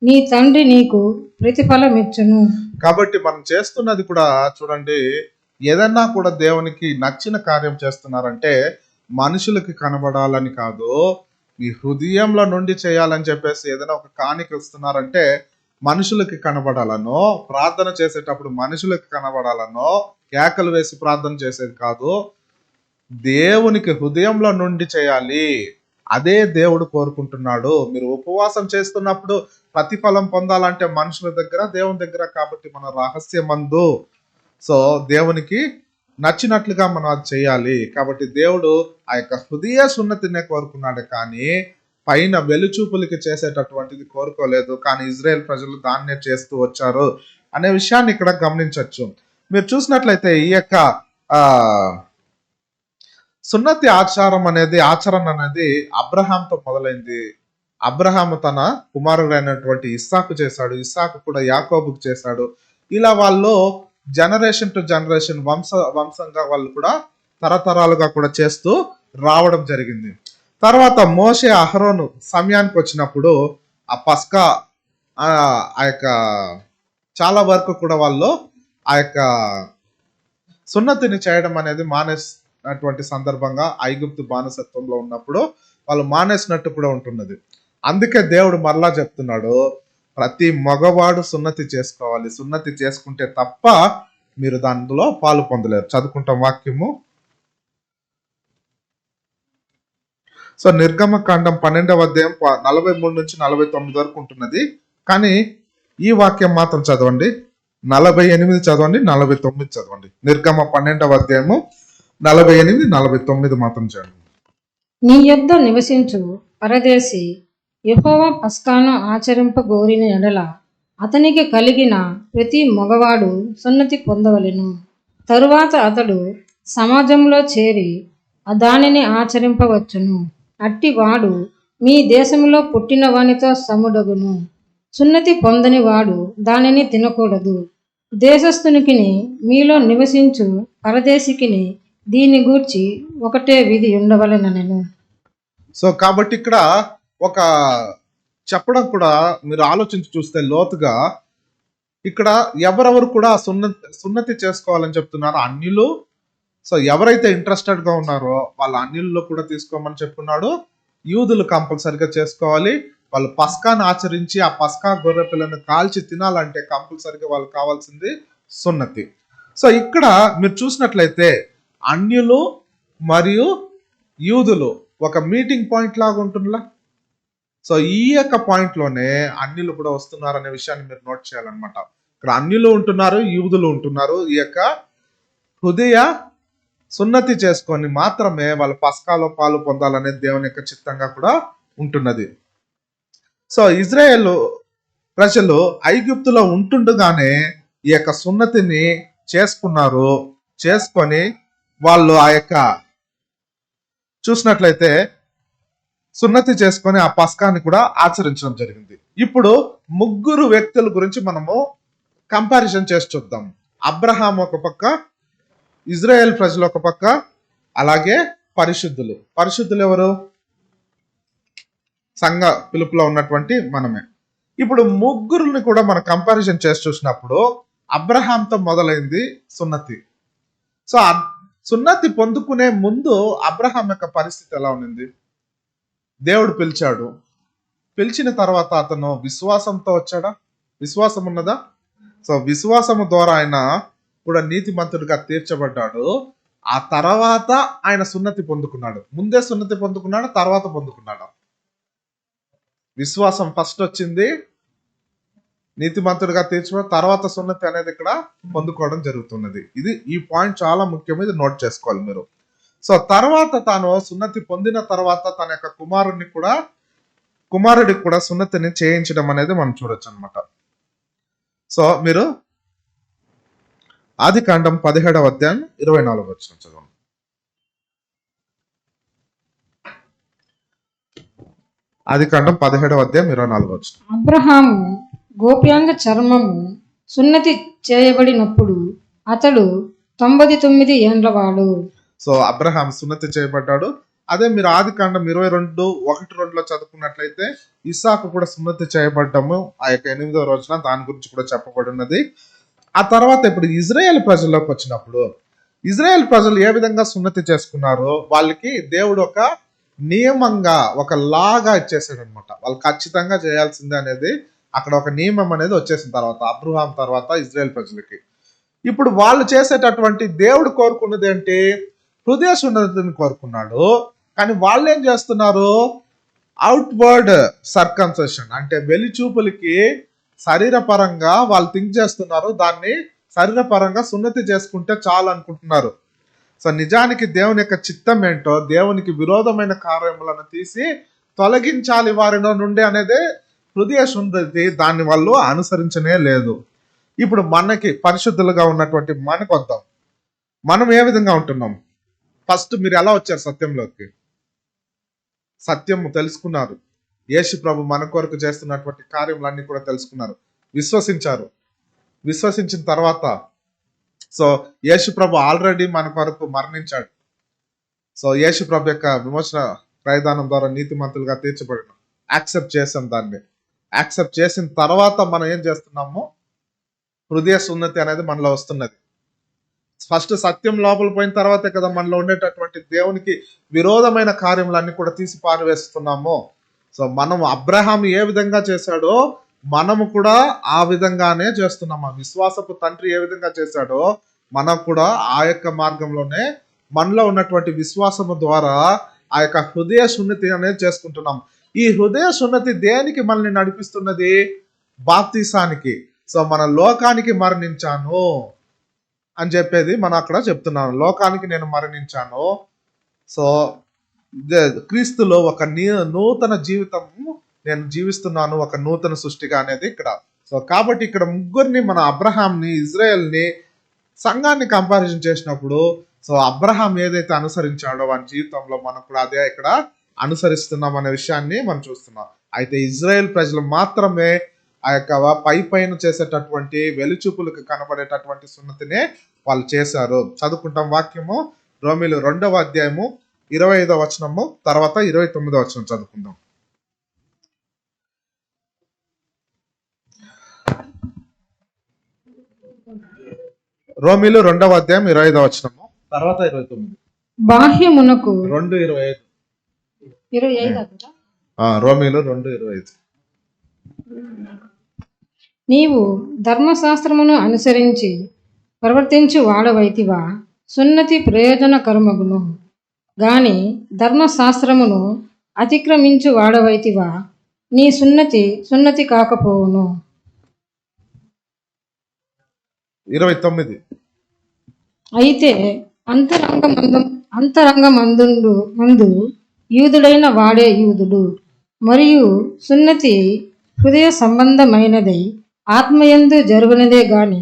నీ తండ్రి నీకు ప్రతిఫలమిచ్చును. కాబట్టి మనం చేస్తున్నది కూడా చూడండి, ఏదన్నా కూడా దేవునికి నచ్చిన కార్యం చేస్తున్నారంటే మనుషులకి కనబడాలని కాదు, మీ హృదయంలో నుండి చేయాలని చెప్పేసి ఏదైనా ఒక కాணிక ఇస్తున్నారంటే మనుషులకి కనబడాలనో, ప్రార్థన చేసేటప్పుడు మనుషులకి కనబడాలనో కేకలు వేసి ప్రార్థన చేసేది కాదు, దేవునికి హృదయంలో నుండి చేయాలి. అదే దేవుడు కోరుకుంటున్నాడు. మీరు ఉపవాసం చేస్తున్నప్పుడు ప్రతిఫలం పొందాలంటే మనుషుల దగ్గర, దేవుని దగ్గర. కాబట్టి మన రహస్యమందు, సో దేవునికి నచ్చినట్లుగా మనం అది చేయాలి. కాబట్టి దేవుడు ఆ యొక్క హృదయ సున్నతినే కోరుకున్నాడు, కానీ పైన వెలుచూపులకి చేసేటటువంటిది కోరుకోలేదు. కానీ ఇజ్రాయెల్ ప్రజలు దాన్నే చేస్తూ వచ్చారు అనే విషయాన్ని ఇక్కడ గమనించవచ్చు. మీరు చూసినట్లయితే ఈ యొక్క సున్నతి ఆచరణ అనేది అబ్రహాంతో మొదలైంది. అబ్రహాము తన కుమారుడైనటువంటి ఇస్సాకు చేశాడు, ఇస్సాకు కూడా యాకోబుకు చేశాడు. ఇలా వాళ్ళు జనరేషన్ టు జనరేషన్ వంశంగా వాళ్ళు కూడా తరతరాలుగా కూడా చేస్తూ రావడం జరిగింది. తర్వాత మోషే అహరోను సమయానికి వచ్చినప్పుడు ఆ పస్కా ఆ యొక్క చాలా వరకు కూడా వాళ్ళు ఆ యొక్క సున్నతిని చేయడం అనేది మానేసినటువంటి సందర్భంగా ఐగుప్తు బానిసత్వంలో ఉన్నప్పుడు వాళ్ళు మానేసినట్టు కూడా ఉంటున్నది. అందుకే దేవుడు మరలా చెప్తున్నాడు, ప్రతి మగవాడు సున్నతి చేసుకోవాలి, సున్నతి చేసుకుంటే తప్ప మీరు దానిలో పాలు పొందలేరు. చదువుకుంటాం వాక్యము. సో నిర్గమకాండం 12వ అధ్యాయం 43 నుంచి 49 వరకు ఉంటున్నది. కానీ ఈ వాక్యం మాత్రం చదవండి, 48 చదవండి, 49 చదవండి. నిర్గమ 12వ అధ్యాయము 48, 49 మాత్రం చదవండి. నీ యొద్ద నివసించు పరదేశి యెహోవా పస్కాను ఆచరింపగోరిన ఎడల అతనికి కలిగిన ప్రతి మగవాడు సున్నతి పొందవలెను. తరువాత అతడు సమాజంలో చేరి దానిని ఆచరింపవచ్చును. అట్టి వాడు మీ దేశంలో పుట్టిన వానితో సముడగును. సున్నతి పొందని వాడు దానిని తినకూడదు. దేశస్థునికిని మీలో నివసించు పరదేశికిని దీని గూర్చి ఒకటే విధి ఉండవలెనను. సో కాబట్టి ఇక్కడ ఒక చెప్పడం కూడా మీరు ఆలోచించి చూస్తే లోతుగా, ఇక్కడ ఎవరెవరు కూడా సున్నతి చేసుకోవాలని చెప్తున్నారు అన్యులు. సో ఎవరైతే ఇంట్రెస్టెడ్ గా ఉన్నారో వాళ్ళ అన్యుల్లో కూడా తీసుకోమని చెప్పున్నాడు. యూదులు కంపల్సరిగా చేసుకోవాలి. వాళ్ళు పస్కాను ఆచరించి ఆ పస్కా గొర్రె పిల్లను కాల్చి తినాలంటే కంపల్సరిగా వాళ్ళకి కావాల్సింది సున్నతి. సో ఇక్కడ మీరు చూసినట్లయితే అన్యులు మరియు యూదులు ఒక మీటింగ్ పాయింట్ లాగా ఉంటుందిలా. సో ఈ యొక్క పాయింట్ లోనే అన్యులు కూడా వస్తున్నారు అనే విషయాన్ని మీరు నోట్ చేయాలన్నమాట. ఇక్కడ అన్యులు ఉంటున్నారు, యూదులు ఉంటున్నారు. ఈ యొక్క హృదయ సున్నతి చేసుకొని మాత్రమే వాళ్ళ పస్కాలో పాలు పొందాలనేది దేవుని యొక్క చిత్తంగా కూడా ఉంటున్నది. సో ఇజ్రాయేల్ ప్రజలు ఐగుప్తులో ఉంటుండగానే ఈ యొక్క సున్నతిని చేసుకున్నారు. చేసుకొని వాళ్ళు ఆ యొక్క చూసినట్లయితే సున్నతి చేసుకొని ఆ పస్కాని కూడా ఆచరించడం జరిగింది. ఇప్పుడు ముగ్గురు వ్యక్తుల గురించి మనము కంపారిజన్ చేసి చూద్దాం. అబ్రహాం ఒక పక్క, ఇజ్రాయెల్ ప్రజలు ఒక పక్క, అలాగే పరిశుద్ధులు. పరిశుద్ధులు ఎవరు? సంఘ పిలుపులో ఉన్నటువంటి మనమే. ఇప్పుడు ముగ్గురిని కూడా మనం కంపారిజన్ చేసి చూసినప్పుడు అబ్రహాంతో మొదలైంది సున్నతి. సో సున్నతి పొందుకునే ముందు అబ్రహాం యొక్క పరిస్థితి ఎలా ఉంది? దేవుడు పిలిచాడు. పిలిచిన తర్వాత అతను విశ్వాసంతో వచ్చాడా? విశ్వాసం ఉన్నదా? సో విశ్వాసము ద్వారా ఆయన కూడా నీతిమంతుడిగా తీర్చబడ్డాడు. ఆ తర్వాత ఆయన సున్నతి పొందుకున్నాడు. ముందే సున్నతి పొందుకున్నాడు, తర్వాత పొందుకున్నాడు. విశ్వాసం ఫస్ట్ వచ్చింది, నీతిమంతుడిగా తీర్చబడి తర్వాత సున్నతి అనేది ఇక్కడ పొందుకోవడం జరుగుతున్నది. ఈ పాయింట్ చాలా ముఖ్యం, ఇది నోట్ చేసుకోవాలి మీరు. సో తర్వాత తాను సున్నతి పొందిన తర్వాత తన యొక్క కుమారుడికి కూడా సున్నతిని చేయించడం అనేది మనం చూడొచ్చు అనమాట. సో మీరు ఆదికాండం 17వ అధ్యాయం 24వ వచనం చదవండి. ఆదికాండం 17వ అధ్యాయం 24వ వచనం. అబ్రహాము గోప్యాంగ చర్మము సున్నతి చేయబడినప్పుడు అతడు 99 ఏండ్లవాడు. సో అబ్రహాం సున్నతి చేయబడ్డాడు. అదే మీరు ఆదికాండం 22:1-2లో చదువుకున్నట్లయితే ఇస్సాకు కూడా సున్నతి చేయబడ్డము ఆ యొక్క 8వ రోజున, దాని గురించి కూడా చెప్పబడి ఉన్నది. ఆ తర్వాత ఇప్పుడు ఇజ్రాయెల్ ప్రజల్లోకి వచ్చినప్పుడు ఇజ్రాయెల్ ప్రజలు ఏ విధంగా సున్నతి చేసుకున్నారో వాళ్ళకి దేవుడు ఒక నియమంగా, ఒక లాగా ఇచ్చేసాడు అనమాట. వాళ్ళు ఖచ్చితంగా చేయాల్సిందే అనేది అక్కడ ఒక నియమం అనేది వచ్చేసిన తర్వాత అబ్రహాం తర్వాత ఇజ్రాయెల్ ప్రజలకి ఇప్పుడు వాళ్ళు చేసేటటువంటి దేవుడు కోరుకున్నది ఏంటి? హృదయ సున్నతిని కోరుకున్నాడు. కానీ వాళ్ళు ఏం చేస్తున్నారు? అవుట్వర్డ్ సర్కంసెషన్ అంటే వెలిచూపులకి శరీరపరంగా వాళ్ళు థింక్ చేస్తున్నారు, దాన్ని శరీరపరంగా సున్నతి చేసుకుంటే చాలు అనుకుంటున్నారు. సో నిజానికి దేవుని యొక్క చిత్తం ఏంటో, దేవునికి విరోధమైన కార్యములను తీసి తొలగించాలి వారిలో నుండి అనేది హృదయ సున్నతి. దాన్ని వాళ్ళు అనుసరించనే లేదు. ఇప్పుడు మనకి పరిశుద్ధులుగా ఉన్నటువంటి మనకు వద్దాం. మనం ఏ విధంగా ఉంటున్నాం? ఫస్ట్ మీరు ఎలా వచ్చారు సత్యంలోకి? సత్యము తెలుసుకున్నారు. యేసు ప్రభు మన కొరకు చేస్తున్నటువంటి కార్యములన్నీ కూడా తెలుసుకున్నారు, విశ్వసించారు. విశ్వసించిన తర్వాత సో యేసు ప్రభు ఆల్రెడీ మన కొరకు మరణించాడు. సో యేసు ప్రభు యొక్క విమోచన ప్రయదానం ద్వారా నీతిమంతులుగా తీర్చబడిన యాక్సెప్ట్ చేసాం. దాన్ని యాక్సెప్ట్ చేసిన తర్వాత మనం ఏం చేస్తున్నాము? హృదయ సున్నతి అనేది మనలో వస్తున్నది. ఫస్ట్ సత్యం లోపల పోయిన తర్వాతే కదా మనలో ఉండేటటువంటి దేవునికి విరోధమైన కార్యములన్నీ కూడా తీసి పారవేస్తున్నాము. సో మనం అబ్రహాం ఏ విధంగా చేశాడో మనము కూడా ఆ విధంగానే చేస్తున్నాము. విశ్వాసపు తండ్రి ఏ విధంగా చేశాడో మనం కూడా ఆ యొక్క మార్గంలోనే మనలో ఉన్నటువంటి విశ్వాసము ద్వారా ఆ యొక్క హృదయ సున్నతి అనేది చేసుకుంటున్నాం. ఈ హృదయ సున్నతి దేనికి మనల్ని నడిపిస్తున్నది? బాప్తీసానికి. సో మన లోకానికి మరణించాను అని చెప్పేది మనం అక్కడ చెప్తున్నాను. లోకానికి నేను మరణించాను. సో క్రీస్తులో ఒక నూతన జీవితం నేను జీవిస్తున్నాను, ఒక నూతన సృష్టిగా అనేది ఇక్కడ. సో కాబట్టి ఇక్కడ ముగ్గురిని, మన అబ్రహాంని, ఇజ్రాయెల్ని, సంఘాన్ని కంపారిజన్ చేసినప్పుడు సో అబ్రహాం ఏదైతే అనుసరించాడో వాని జీవితంలో మనం కూడా అదే ఇక్కడ అనుసరిస్తున్నాం అనే విషయాన్ని మనం చూస్తున్నాం. అయితే ఇజ్రాయెల్ ప్రజలు మాత్రమే ఆ యొక్క పైన చేసేటటువంటి వెలుచూపులకు కనబడేటటువంటి సున్నతినే వాళ్ళు చేశారు. చదువుకుంటాం వాక్యము రోమీలు 2వ అధ్యాయము 25వ వచనము తర్వాత 29వ వచనం చదువుకుందాం. రోమీలు 2వ అధ్యాయం 25వ వచనము తర్వాత 29. బాహ్యమునకు 2:25. 25 రోమీలు 2:25. నీవు ధర్మశాస్త్రమును అనుసరించి ప్రవర్తించు వాడవైతివా సున్నతి ప్రయోజనకరమగును, గాని ధర్మశాస్త్రమును అతిక్రమించు వాడవైతివా నీ సున్నతి కాకపోవును. 29. అయితే అంతరంగమందు యూదుడైన వాడే యూదుడు, మరియు సున్నతి హృదయ సంబంధమైనదై ఆత్మయందు జరుగునదే గాని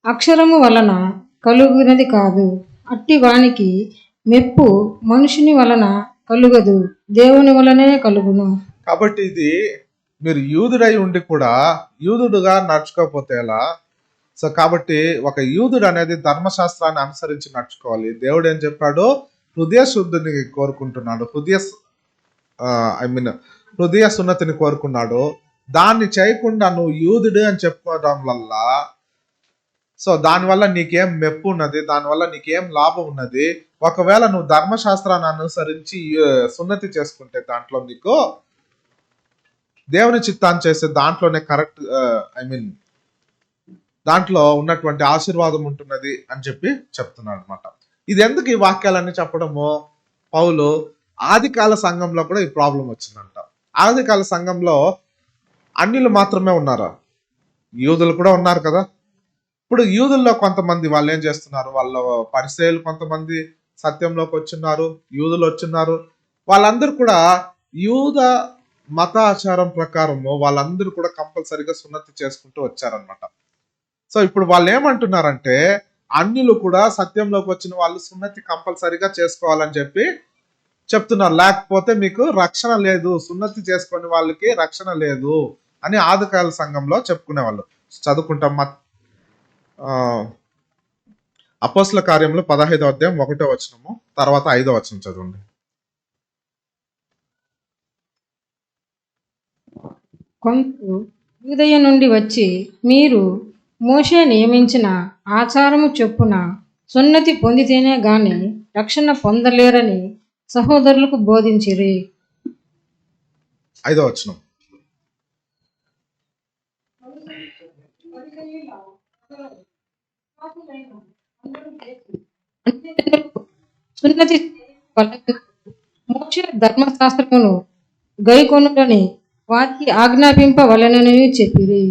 అక్షరము వలన కలుగునది కాదు. అట్టి వానికి మెప్పు మనుషుని వలన కలుగదు, దేవుని వలనే కలుగును. కాబట్టి ఇది మీరు యూదుడై ఉండి కూడా యూదుడుగా నడుచుకోకపోతే ఎలా? సో కాబట్టి ఒక యూదుడు అనేది ధర్మశాస్త్రాన్ని అనుసరించి నడుచుకోవాలి. దేవుడు ఏం చెప్పాడు? హృదయ శుద్ధిని కోరుకుంటున్నాడు, హృదయ సున్నతిని కోరుకున్నాడు. దాన్ని చేయకుండా నువ్వు యూదుడు అని చెప్పుకోవడం వల్ల సో దానివల్ల నీకేం మెప్పు ఉన్నది? దానివల్ల నీకేం లాభం ఉన్నది? ఒకవేళ నువ్వు ధర్మశాస్త్రాన్ని అనుసరించి సున్నతి చేసుకుంటే దాంట్లో నీకు దేవుని చిత్తాన్ని చేసే దాంట్లోనే కరెక్ట్ దాంట్లో ఉన్నటువంటి ఆశీర్వాదం ఉంటున్నది అని చెప్పి చెప్తున్నాడు అనమాట. ఇది ఎందుకు ఈ వాక్యాలన్నీ చెప్పడము? పౌలు ఆదికాల సంఘంలో కూడా ఈ ప్రాబ్లం వచ్చిందంట. ఆదికాల సంఘంలో అన్యులు మాత్రమే ఉన్నారా? యూదులు కూడా ఉన్నారు కదా. ఇప్పుడు యూదుల్లో కొంతమంది వాళ్ళు ఏం చేస్తున్నారు? వాళ్ళ పరిచయాలు కొంతమంది సత్యంలోకి వచ్చిన్నారు, యూదులు వచ్చిన్నారు. వాళ్ళందరూ కూడా యూద మత ఆచారం ప్రకారము వాళ్ళందరూ కూడా కంపల్సరీగా సున్నతి చేసుకుంటూ వచ్చారనమాట. సో ఇప్పుడు వాళ్ళు ఏమంటున్నారంటే అన్యులు కూడా సత్యంలోకి వచ్చిన వాళ్ళు సున్నతి కంపల్సరీగా చేసుకోవాలని చెప్పి చెప్తున్నారు. లేకపోతే మీకు రక్షణ లేదు, సున్నతి చేసుకునే వాళ్ళకి రక్షణ లేదు అని ఆదికాల సంఘంలో చెప్పుకునే వాళ్ళు. చదువుకుంటాం అపోస్తల కార్యములు 15వ అధ్యాయం 1వ వచనము తర్వాత 5వ వచనం చదవండి. కొందరు యూదయ నుండి వచ్చి, మీరు మోషే నియమించిన ఆచారము చొప్పున సున్నతి పొందితేనే గాని రక్షణ పొందలేరని సహోదరులకు బోధించిరి. 5వ వచనం. సున్నతి మోషే ధర్మశాస్త్రమును గైకొనుటని వారికి ఆజ్ఞాపింపవలెనని చెప్పిరి.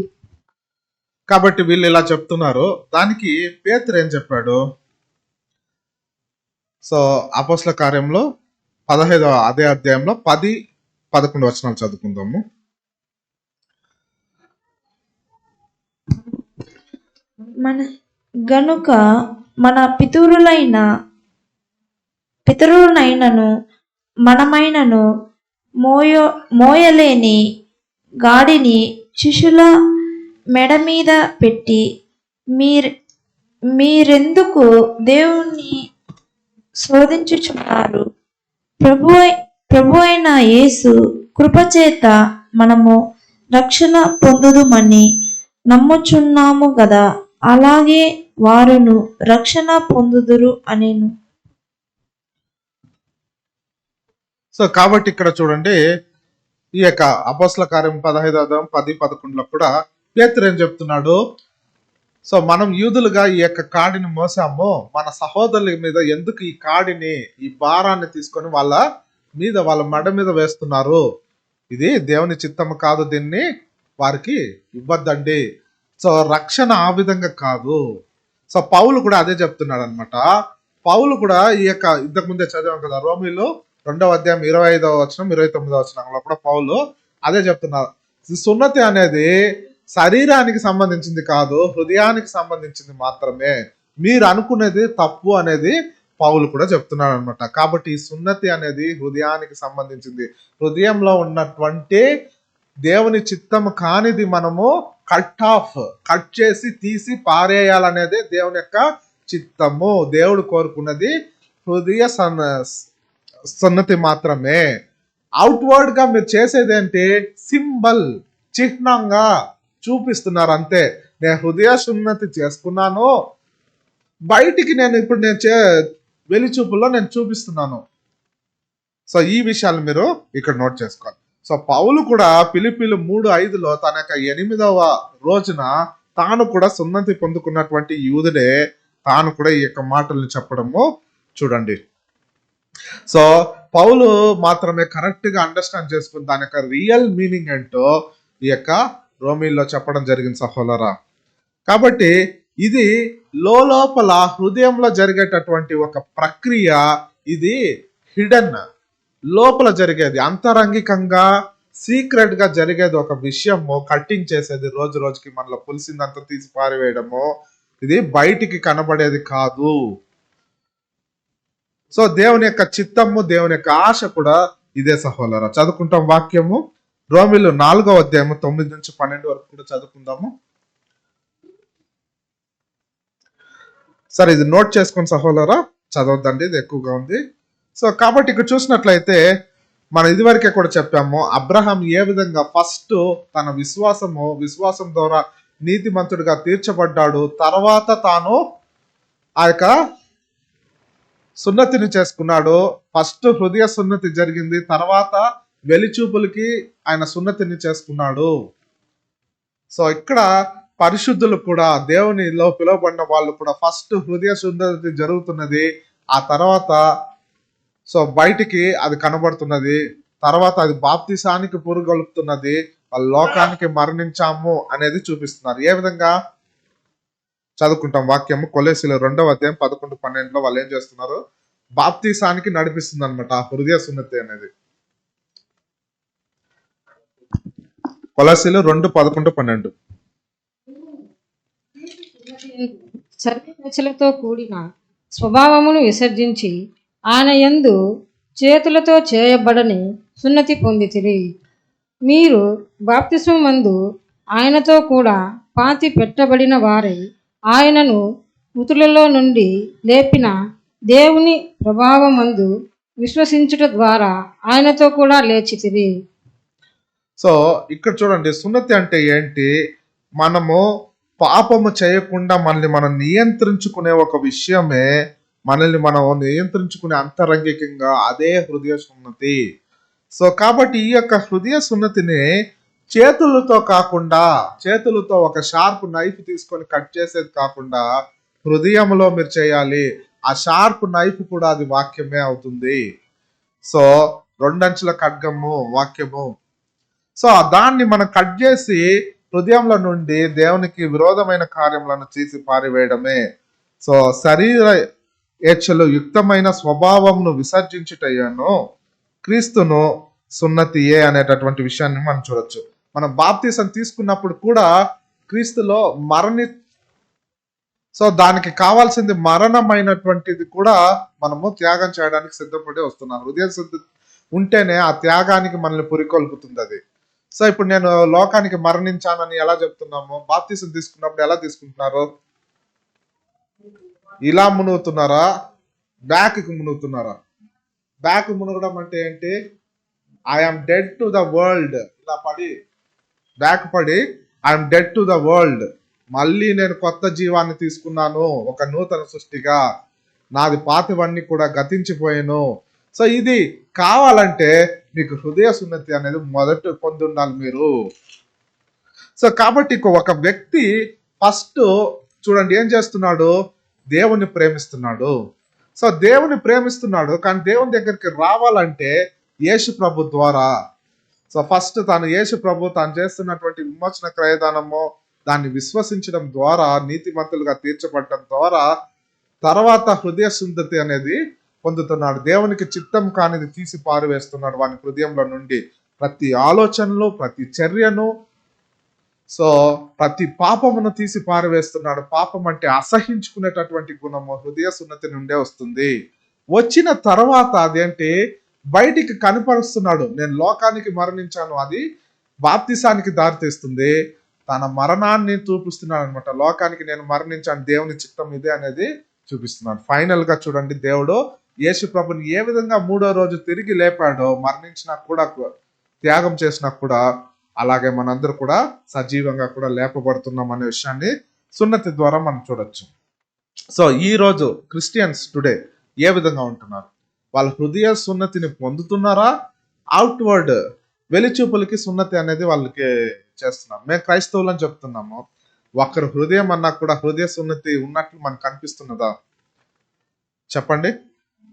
కాబట్టి వీళ్ళు ఇలా చెప్తున్నారు. దానికి పేతురు ఏం చెప్పాడు? సో అపోస్తల కార్యంలో 15వ అదే అధ్యాయంలో 10-11 వచనాలు చదువుకుందాము. గనుక మన పితరులైనను మనమైనను మోయలేని గాడిని శిశుల మెడ మీద పెట్టి మీరెందుకు దేవుణ్ణి శోధించుచున్నారు? ప్రభు అయిన యేసు కృపచేత మనము రక్షణ పొందుదుమని నమ్ముచున్నాము గదా, అలాగే వారును రక్షణ పొందుదురు అనేను. సో కాబట్టి ఇక్కడ చూడండి, ఈ యొక్క అపోస్తల కార్యం 15వ అధ్యాయం 10-11లో కూడా పేతురు ఏం చెప్తున్నాడు? సో మనం యూదులుగా ఈ యొక్క కాడిని మోసాము, మన సహోదరుల మీద ఎందుకు ఈ కాడిని, ఈ భారాన్ని తీసుకొని వాళ్ళ మెడ మీద వేస్తున్నారు? ఇది దేవుని చిత్తము కాదు, దీన్ని వారికి ఇవ్వద్దండి. సో రక్షణ ఆ విధంగా కాదు. సో పౌలు కూడా అదే చెప్తున్నాడు అనమాట. పౌలు కూడా ఈ యొక్క ఇంతకు ముందే చదివాం కదా, రోమీలో 2వ అధ్యాయం 25వ వచనం 29వ వచనంలో కూడా పౌలు అదే చెప్తున్నారు. సున్నతి అనేది శరీరానికి సంబంధించింది కాదు, హృదయానికి సంబంధించింది మాత్రమే. మీరు అనుకునేది తప్పు అనేది పౌలు కూడా చెప్తున్నాడు అనమాట. కాబట్టి ఈ సున్నతి అనేది హృదయానికి సంబంధించింది. హృదయంలో ఉన్నటువంటి దేవుని చిత్తము కానిది మనము కట్ చేసి తీసి పారేయాలనేది దేవుని యొక్క చిత్తము. దేవుడు కోరుకున్నది హృదయ సున్నతి మాత్రమే. అవుట్వర్డ్ గా మీరు చేసేది ఏంటి? సింబల్, చిహ్నంగా చూపిస్తున్నారు అంతే. నేను హృదయ సున్నతి చేసుకున్నాను, బయటికి నేను వెలి చూపుల్లో నేను చూపిస్తున్నాను. సో ఈ విషయాలు మీరు ఇక్కడ నోట్ చేసుకోవాలి. సో పౌలు కూడా ఫిలిప్పీలు 3:5లో తన యొక్క 8వ రోజున తాను కూడా సున్నతి పొందుకున్నటువంటి యూదుడే తాను కూడా ఈ యొక్క మాటల్ని చెప్పడము చూడండి. సో పౌలు మాత్రమే కరెక్ట్ గా అండర్స్టాండ్ చేసుకుని దాని యొక్క రియల్ మీనింగ్ ఏంటో ఈ యొక్క రోమీల్లో చెప్పడం జరిగింది సహోదరా. కాబట్టి ఇది లోపల హృదయంలో జరిగేటటువంటి ఒక ప్రక్రియ. ఇది హిడెన్, లోపల జరిగేది, అంతరంగికంగా సీక్రెట్ గా జరిగేది ఒక విషయము. కట్టింగ్ చేసేది, రోజు రోజుకి మనలో పులిసిందంతా తీసి పారివేయడము, ఇది బయటికి కనబడేది కాదు. సో దేవుని యొక్క చిత్తము, దేవుని యొక్క ఆశ కూడా ఇదే సహోదరా. చదువుకుంటాం వాక్యము రోమిలు 4వ అధ్యాయము 9 నుంచి 12 వరకు కూడా చదువుకుందాము. సరే, ఇది నోట్ చేసుకుని సహోదరా, చదవద్దండి, ఇది ఎక్కువగా ఉంది. సో కాబట్టి ఇక్కడ చూసినట్లయితే మనం ఇదివరకే కూడా చెప్పాము, అబ్రహాం ఏ విధంగా ఫస్ట్ తన విశ్వాసం ద్వారా నీతిమంతుడిగా తీర్చబడ్డాడు. తర్వాత తాను ఆ యొక్క సున్నతిని చేసుకున్నాడు. ఫస్ట్ హృదయ సున్నతి జరిగింది, తర్వాత వెలిచూపులకి ఆయన సున్నతిని చేసుకున్నాడు. సో ఇక్కడ పరిశుద్ధులు కూడా, దేవునిలో పిలువబడిన వాళ్ళు కూడా ఫస్ట్ హృదయ సున్నతి జరుగుతున్నది, ఆ తర్వాత సో బయటికి అది కనబడుతున్నది, తర్వాత అది బాప్తిసానికి పురుగొల్పుతున్నది, వాళ్ళ లోకానికి మరణించాము అనేది చూపిస్తున్నారు. ఏ విధంగా చదువుకుంటాం వాక్యము, కొలెసీలు 2వ అధ్యాయం 11-12 వాళ్ళు ఏం చేస్తున్నారు, బాప్తిసానికి నడిపిస్తుంది అనమాట ఆ హృదయ సున్నతి అనేది. కొలెసీలు 2:11-12. సర్వదశలతో కూడిన స్వభావమును విసర్జించి ఆయన యందు చేతులతో చేయబడని సున్నతి పొందితిరి. మీరు బాప్తిస్మం మందు ఆయనతో కూడా పాతి పెట్టబడిన వారై ఆయనను మృతులలో నుండి లేపిన దేవుని ప్రభావమందు విశ్వసించుట ద్వారా ఆయనతో కూడా లేచితిరి. సో ఇక్కడ చూడండి, సున్నతి అంటే ఏంటి? మనము పాపము చేయకుండా మనల్ని మనం నియంత్రించుకునే ఒక విషయమే, మనల్ని మనం నియంత్రించుకునే అంతరంగికంగా అదే హృదయ సున్నతి. సో కాబట్టి ఈ యొక్క హృదయ సున్నతిని చేతులతో కాకుండా, చేతులతో ఒక షార్ప్ నైఫ్ తీసుకొని కట్ చేసేది కాకుండా హృదయంలో మీరు చేయాలి. ఆ షార్ప్ నైఫ్ కూడా అది వాక్యమే అవుతుంది. సో 2 అంచుల ఖడ్గము వాక్యము. సో దాన్ని మనం కట్ చేసి హృదయంలో నుండి దేవునికి విరోధమైన కార్యములను తీసి పారివేయడమే. సో శరీర ఏచ్ఛలు యుక్తమైన స్వభావంను విసర్జించుటయ్యాను క్రీస్తును సున్నతియే అనేటటువంటి విషయాన్ని మనం చూడొచ్చు. మనం బాప్తిసం తీసుకున్నప్పుడు కూడా క్రీస్తులో సో దానికి కావాల్సింది మరణమైనటువంటిది కూడా మనము త్యాగం చేయడానికి సిద్ధపడి వస్తున్నాం. హృదయ శుద్ధి ఉంటేనే ఆ త్యాగానికి మనల్ని పురికొల్పుతుంది అది. సో ఇప్పుడు నేను లోకానికి మరణించానని ఎలా చెప్తున్నాము? బాప్తిసం తీసుకున్నప్పుడు ఎలా తీసుకుంటున్నారు? ఇలా మునుగుతున్నారా, బ్యాక్కి మునుగుతున్నారా? బ్యాక్ మునగడం అంటే ఏంటి? I'm dead to the world, ఇలా పడి బ్యాక్ పడి I'm dead to the world, మళ్ళీ నేను కొత్త జీవాన్ని తీసుకున్నాను, ఒక నూతన సృష్టిగా, నాది పాతవన్నీ కూడా గతించిపోయాను. సో ఇది కావాలంటే మీకు హృదయ సున్నతి అనేది మొదట పొంది ఉండాలి మీరు. సో కాబట్టి ఒక వ్యక్తి ఫస్ట్ చూడండి ఏం చేస్తున్నాడు, దేవుని ప్రేమిస్తున్నాడు. సో దేవుని ప్రేమిస్తున్నాడు, కానీ దేవుని దగ్గరికి రావాలంటే యేసు ప్రభు ద్వారా. సో ఫస్ట్ తాను యేసు ప్రభు తాను చేస్తున్నటువంటి విమోచన క్రయదానము దాన్ని విశ్వసించడం ద్వారా, నీతిమంతులుగా తీర్చబడటం ద్వారా తర్వాత హృదయ శుద్ధి అనేది పొందుతున్నాడు. దేవునికి చిత్తం కానిది తీసి పారవేస్తున్నాడు వాని హృదయంలో నుండి. ప్రతి ఆలోచనలు, ప్రతి చర్యను, సో ప్రతి పాపమును తీసి పారవేస్తున్నాడు. పాపం అంటే అసహించుకునేటటువంటి గుణము హృదయ సున్నతి నుండే వస్తుంది. వచ్చిన తర్వాత అదేంటి బయటికి కనపరుస్తున్నాడు, నేను లోకానికి మరణించాను, అది బాప్తిసానికి దారితీస్తుంది. తన మరణాన్ని చూపిస్తున్నాడు అనమాట. లోకానికి నేను మరణించాను, దేవుని చిత్తం ఇదే అనేది చూపిస్తున్నాడు. ఫైనల్ గా చూడండి, దేవుడు యేసు ప్రభుని ఏ విధంగా 3వ రోజు తిరిగి లేపాడో, మరణించినా కూడా త్యాగం చేసినా కూడా అలాగే మనందరూ కూడా సజీవంగా కూడా లేపబడుతున్నాం అనే విషయాన్ని సున్నతి ద్వారా మనం చూడొచ్చు. సో ఈ రోజు క్రిస్టియన్స్ టుడే ఏ విధంగా ఉంటున్నారు? వాళ్ళ హృదయ సున్నతిని పొందుతున్నారా? అవుట్వర్డ్ వెలిచూపులకి సున్నతి అనేది వాళ్ళకి చేస్తున్నారు. మేము క్రైస్తవులు అని చెప్తున్నాము, ఒకరు హృదయం అన్నా కూడా హృదయ సున్నతి ఉన్నట్లు మనకు కనిపిస్తున్నదా? చెప్పండి.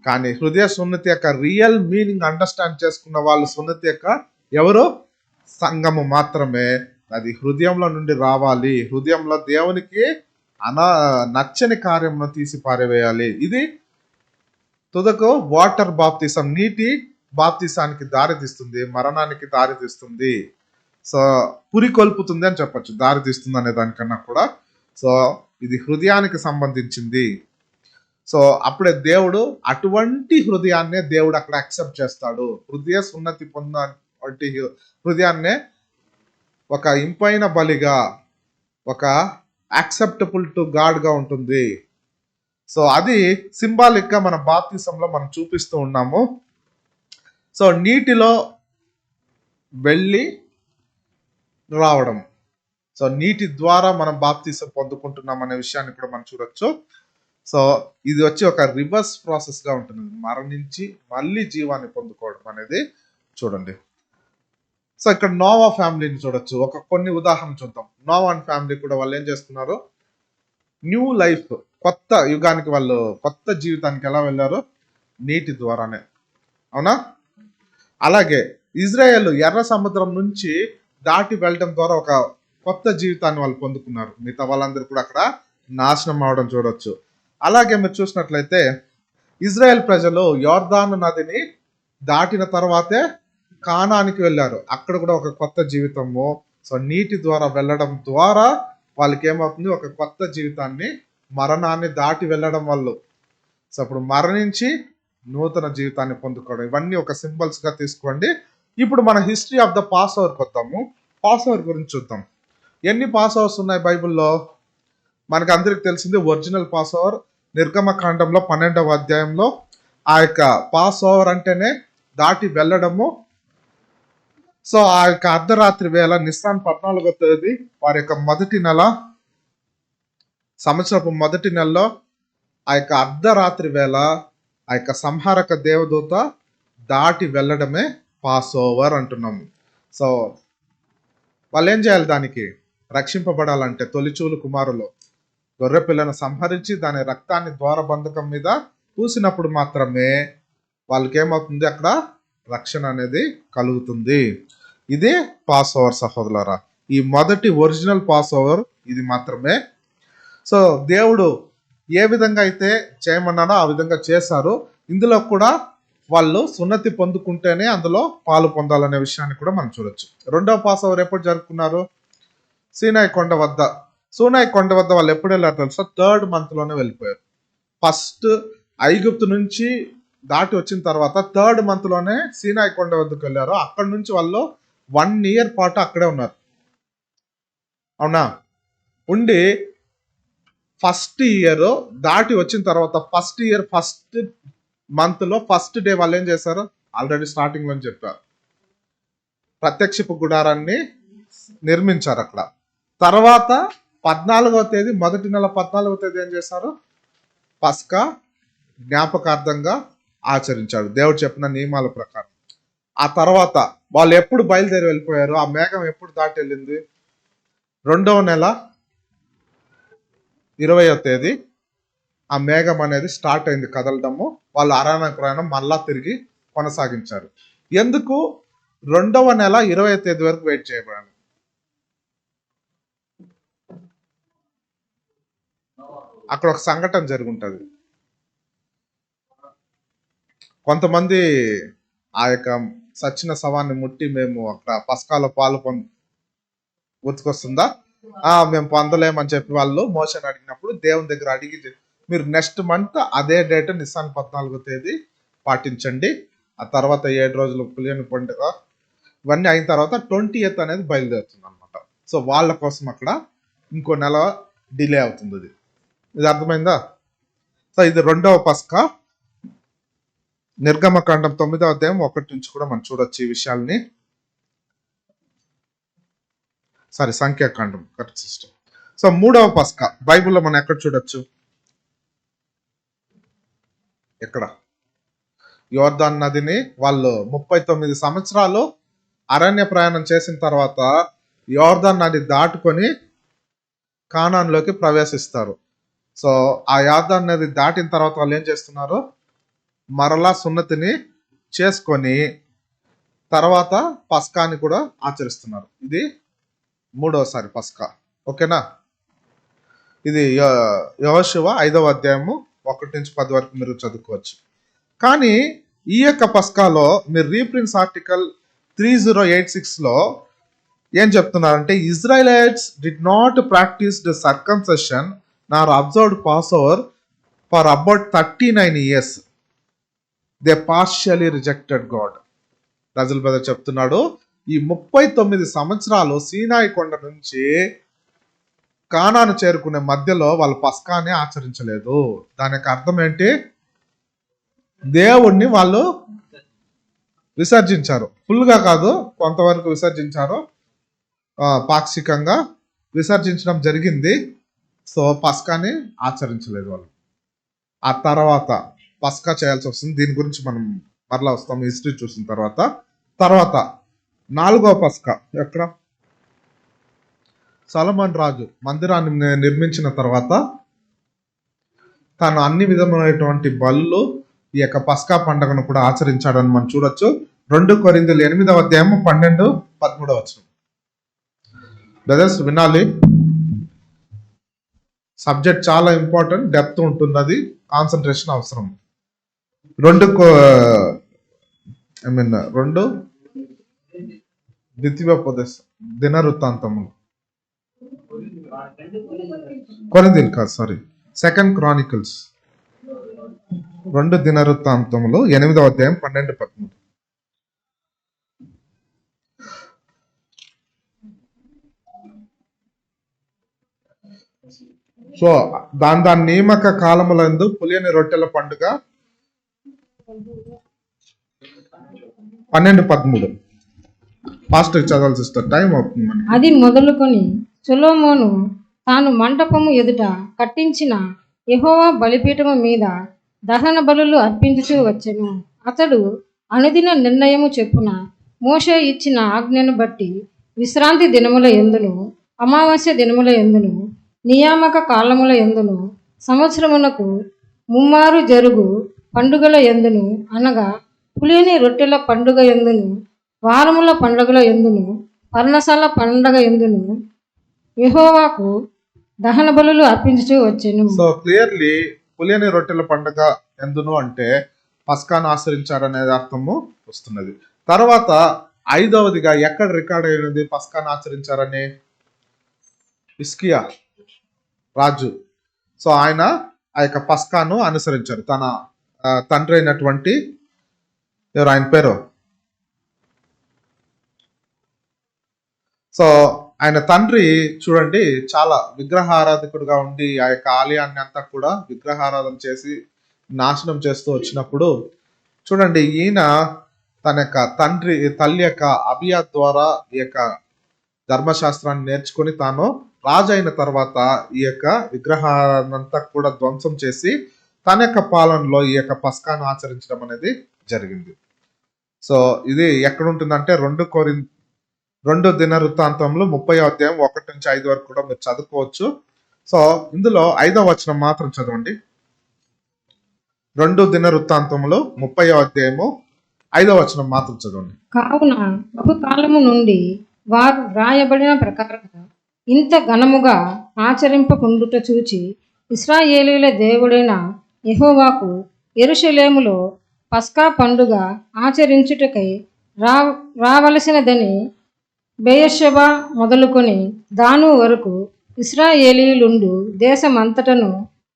కానీ హృదయ సున్నతి యొక్క రియల్ మీనింగ్ అండర్స్టాండ్ చేసుకున్న వాళ్ళు సున్నతి యొక్క ఎవరు? సంఘము మాత్రమే. అది హృదయంలో నుండి రావాలి. హృదయంలో దేవునికి నచ్చని కార్యమును తీసి పారవేయాలి. ఇది తుదకు వాటర్ బాప్తిసం, నీటి బాప్తిసానికి దారితీస్తుంది, మరణానికి దారితీస్తుంది. సో పురికొల్పుతుంది అని చెప్పచ్చు, దారితీస్తుంది అనే దానికన్నా కూడా. సో ఇది హృదయానికి సంబంధించింది. సో అప్పుడే దేవుడు అటువంటి హృదయాన్నే దేవుడు అక్కడ యాక్సెప్ట్ చేస్తాడు. హృదయ సున్నతి వాటి హృదయాన్నే ఒక ఇంపైన బలిగా, ఒక యాక్సెప్టబుల్ టు గాడ్ గా ఉంటుంది. సో అది సింబాలిక్ గా మన బాప్తిసంలో మనం చూపిస్తూ ఉన్నాము. సో నీటిలో వెళ్ళి రావడం, సో నీటి ద్వారా మనం బాప్తిసం పొందుకుంటున్నాం అనే విషయాన్ని కూడా మనం చూడొచ్చు. సో ఇది వచ్చి ఒక రివర్స్ ప్రాసెస్ గా ఉంటుంది, మరణించి మళ్ళీ జీవాన్ని పొందుకోవడం అనేది. చూడండి, సో ఇక్కడ నోవా ఫ్యామిలీని చూడొచ్చు. కొన్ని ఉదాహరణ చూద్దాం. నోవా ఫ్యామిలీ కూడా వాళ్ళు ఏం చేస్తున్నారు, న్యూ లైఫ్, కొత్త యుగానికి వాళ్ళు కొత్త జీవితానికి ఎలా వెళ్ళారు, నీటి ద్వారానే. అవునా? అలాగే ఇజ్రాయేల్ ఎర్ర సముద్రం నుంచి దాటి వెళ్ళడం ద్వారా ఒక కొత్త జీవితాన్ని వాళ్ళు పొందుకున్నారు. మిగతా వాళ్ళందరూ కూడా అక్కడ నాశనం అవడం చూడొచ్చు. అలాగే మీరు చూసినట్లయితే ఇజ్రాయెల్ ప్రజలు యోర్దాను నదిని దాటిన తర్వాతే కానానికి వెళ్ళారు. అక్కడ కూడా ఒక కొత్త జీవితము. సో నీటి ద్వారా వెళ్ళడం ద్వారా వాళ్ళకి ఏమవుతుంది, ఒక కొత్త జీవితాన్ని, మరణాన్ని దాటి వెళ్ళడం వల్ల సో అప్పుడు మరణించి నూతన జీవితాన్ని పొందుకోవడం, ఇవన్నీ ఒక సింబల్స్ గా తీసుకోండి. ఇప్పుడు మన హిస్టరీ ఆఫ్ ద పాస్ ఓవర్కి వద్దాము. పాస్ ఓవర్ గురించి చూద్దాం. ఎన్ని పాస్ ఓవర్స్ ఉన్నాయి బైబిల్లో? మనకు అందరికి తెలిసింది ఒరిజినల్ పాస్ ఓవర్ నిర్గమకాండంలో 12వ అధ్యాయంలో. ఆ యొక్క పాస్ ఓవర్ అంటేనే దాటి వెళ్ళడము. సో ఆ యొక్క అర్ధరాత్రి వేళ నిస్సాన్ 14వ తేదీ వారి యొక్క మొదటి నెల, సంవత్సరపు మొదటి నెలలో ఆ యొక్క అర్ధరాత్రి వేళ ఆ యొక్క సంహారక దేవదూత దాటి వెళ్ళడమే పాస్ ఓవర్ అంటున్నాము. సో వాళ్ళు ఏం చేయాలి, దానికి రక్షింపబడాలంటే తొలిచూలు కుమారులు గొర్రె పిల్లను సంహరించి దాని రక్తాన్ని ద్వారబంధకం మీద పూసినప్పుడు మాత్రమే వాళ్ళకి ఏమవుతుంది, అక్కడ రక్షణ అనేది కలుగుతుంది. ఇది పాస్ ఓవర్ సహోదరులారా. ఈ మొదటి ఒరిజినల్ పాస్ ఓవర్ ఇది మాత్రమే. సో దేవుడు ఏ విధంగా అయితే చేయమన్నానో ఆ విధంగా చేశారు. ఇందులో కూడా వాళ్ళు సున్నతి పొందుకుంటేనే అందులో పాలు పొందాలనే విషయాన్ని కూడా మనం చూడొచ్చు. రెండవ పాస్ ఓవర్ ఎప్పుడు జరుపుకున్నారు? సీనాయి కొండ వద్ద. సీనాయి కొండ వద్ద వాళ్ళు ఎప్పుడు వెళ్ళారు తెలుసా? 3rd month లోనే వెళ్ళిపోయారు. ఫస్ట్ ఐగుప్తు నుంచి దాటి వచ్చిన తర్వాత 3rd month లోనే సీనాయి కొండ వద్దకు వెళ్ళారు. అక్కడ నుంచి వాళ్ళు 1 year పాటు అక్కడే ఉన్నారు. అవునా? ఉండి ఫస్ట్ ఇయర్ దాటి వచ్చిన తర్వాత ఫస్ట్ ఇయర్ ఫస్ట్ మంత్ లో ఫస్ట్ డే వాళ్ళు ఏం చేశారు, ఆల్రెడీ స్టార్టింగ్ లో చెప్పారు, ప్రత్యక్షపు గుడారాన్ని నిర్మించారు అక్కడ. తర్వాత 14వ తేదీ, మొదటి నెల 14వ తేదీ ఏం చేశారు, పస్కా జ్ఞాపకార్థంగా ఆచరించాడు దేవుడు చెప్పిన నియమాల ప్రకారం. ఆ తర్వాత వాళ్ళు ఎప్పుడు బయలుదేరి వెళ్ళిపోయారు, ఆ మేఘం ఎప్పుడు దాటి వెళ్ళింది? 2వ నెల 20వ తేదీ ఆ మేఘం అనేది స్టార్ట్ అయింది కదలడము. వాళ్ళు అరణ్య ప్రయాణం మళ్ళా తిరిగి కొనసాగించారు. ఎందుకు 2వ నెల 20వ తేదీ వరకు వెయిట్ చేయబడాలి? అక్కడ ఒక సంఘటన జరుగుంటది. కొంతమంది ఆ యొక్క సచ్చిన శవాన్ని ముట్టి మేము అక్కడ పస్కాలో పాలు గుర్తుకొస్తుందా, మేము పొందలేమని చెప్పి వాళ్ళు మోషన్ అడిగినప్పుడు దేవుని దగ్గర అడిగి, మీరు నెక్స్ట్ మంత్ అదే డేట్ నిస్సాన్ 14వ తేదీ పాటించండి. ఆ తర్వాత 7 రోజులు పులియని పండుగ ఇవన్నీ అయిన తర్వాత 20th అనేది బయలుదేరుతుంది అనమాట. సో వాళ్ళ కోసం అక్కడ ఇంకో నెల డిలే అవుతుంది. ఇది అర్థమైందా? సో ఇది 2వ పస్కా. నిర్గమకాండం 9వ అధ్యాయం 1 నుంచి కూడా మనం చూడొచ్చు ఈ విషయాల్ని. సంఖ్యాకాండం కరెక్ట్ సిస్టమ్. సో 3వ పస్కా బైబిల్లో మనం ఎక్కడ చూడొచ్చు? ఎక్కడ? యోర్దాన్ నదిని వాళ్ళు 39 సంవత్సరాలు అరణ్య ప్రయాణం చేసిన తర్వాత యోర్దాన్ నది దాటుకొని కానాన్లోకి ప్రవేశిస్తారు. సో ఆ యోర్దాన్ నది దాటిన తర్వాత వాళ్ళు ఏం చేస్తున్నారు, మరలా సున్నతిని చేసుకొని తర్వాత పస్కాని కూడా ఆచరిస్తున్నారు. ఇది 3వసారి పస్కా. ఓకేనా? ఇది యెహోషువ 5వ అధ్యాయము 1 నుంచి 10 వరకు మీరు చదువుకోవచ్చు. కానీ ఈ యొక్క పస్కాలో మీరు రీప్రిన్స్ ఆర్టికల్ 3086 లో ఏం చెప్తున్నారంటే, Israelites did not practise the circumcision nor observed Passover for about 39 years. They partially rejected God. రజల్ బ్రదర్ చెప్తున్నాడు, ఈ 39 సంవత్సరాలు సీనాయి కొండ నుంచి కానాను చేరుకునే మధ్యలో వాళ్ళు పస్కాని ఆచరించలేదు. దానికి అర్థం ఏంటి? దేవుణ్ణి వాళ్ళు విసర్జించారు. ఫుల్గా కాదు, కొంతవరకు విసర్జించారు, పాక్షికంగా విసర్జించడం జరిగింది. సో పస్కాని ఆచరించలేదు వాళ్ళు. ఆ తర్వాత పస్కా చేయాల్సి వస్తుంది. దీని గురించి మనం మరలా వస్తాం హిస్టరీ చూసిన తర్వాత 4వ పస్కా ఎక్కడ? సొలొమోను రాజు మందిరాన్ని నిర్మించిన తర్వాత తాను అన్ని విధమైనటువంటి బలులు ఈ యొక్క పస్కా పండుగను కూడా ఆచరించాడని మనం చూడొచ్చు. 2 కొరింథీయులు 8వ అధ్యాయం 12-13 వచనం. బ్రదర్స్ వినాలి, సబ్జెక్ట్ చాలా ఇంపార్టెంట్, డెప్త్ ఉంటుంది, అది కాన్సన్ట్రేషన్ అవసరం. 2 ద్వితీయోపదేశ దినవృత్తాంతములు, కొరింథీయులు కాదు, సారీ, 2 క్రానికల్స్, 2 దినవృత్తాంతములు 8వ అధ్యాయం 12-13. సో దాని నియామక కాలములందు పులియని రొట్టెల పండుగ 12-13. ఫాస్ట్ చదవాల్సి వస్తుంది, టైం అవుతుంది మనకి. అది మొదలుకొని సొలొమోను తాను మంటపము ఎదుట కట్టించిన యెహోవా బలిపీఠము మీద దహన బలులు అర్పించుచూ వచ్చెను. అతడు అనుదిన నిర్ణయము చెప్పున మోషే ఇచ్చిన ఆజ్ఞను బట్టి విశ్రాంతి దినముల యందును, అమావాస్య దినముల యందును, నియామక కాలముల యందును, సంవత్సరమునకు 3 జరుగు పండుగల యందును, అనగా పులియని రొట్టెల పండుగ యందును, వారముల పండుగల యందును, పర్ణశాల పండుగ యందును యెహోవాకు దహన బలులు అర్పించుచూ వచ్చెను. సో క్లియర్లీ పులియని రొట్టెల పండుగ ఎందును అంటే పస్కాను ఆచరించారనేది అర్థము వస్తున్నది. తర్వాత 5వదిగా ఎక్కడ రికార్డ్ అయినది పస్కాను ఆచరించారని? హిజ్కియా రాజు. సో ఆయన ఆ యొక్క పస్కాను అనుసరించారు. తన తండ్రి అయినటువంటి ఎవరు ఆయన పేరు? సో ఆయన తండ్రి చూడండి చాలా విగ్రహారాధకుడుగా ఉండి ఆ యొక్క ఆలయాన్ని అంతా కూడా విగ్రహారాధన చేసి నాశనం చేస్తూ వచ్చినప్పుడు చూడండి, ఈయన తన యొక్క తల్లి యొక్క అబియా ద్వారా ఈ యొక్క ధర్మశాస్త్రాన్ని నేర్చుకొని తాను రాజు అయిన తర్వాత ఈ యొక్క విగ్రహాన్నంతా కూడా ధ్వంసం చేసి తన యొక్క పాలనలో ఈ యొక్క పస్కాను ఆచరించడం అనేది జరిగింది. సో ఇది ఎక్కడ ఉంటుందంటే 2 దినవృత్తాంతంలో 30వ అధ్యాయం 1-5 వరకు కూడా మీరు చదువుకోవచ్చు. సో ఇందులో 5వ వచనం మాత్రం చదవండి. 2 దినవృత్తాంతంలో 30వ అధ్యాయము 5వ వచనం మాత్రం చదవండి. కావున బహుకాలము నుండి వారు వ్రాయబడిన ప్రకారంగా ఇంత ఘనముగా ఆచరింపకుండుట చూచి ఇశ్రాయేలీయుల దేవుడైన యెహోవాకు యెరూషలేములో పస్కా పండుగ ఆచరించుటకై రావలసినదని బెయేర్షెబా మొదలుకొని దాను వరకు ఇశ్రాయేలీయులుండు దేశమంతటను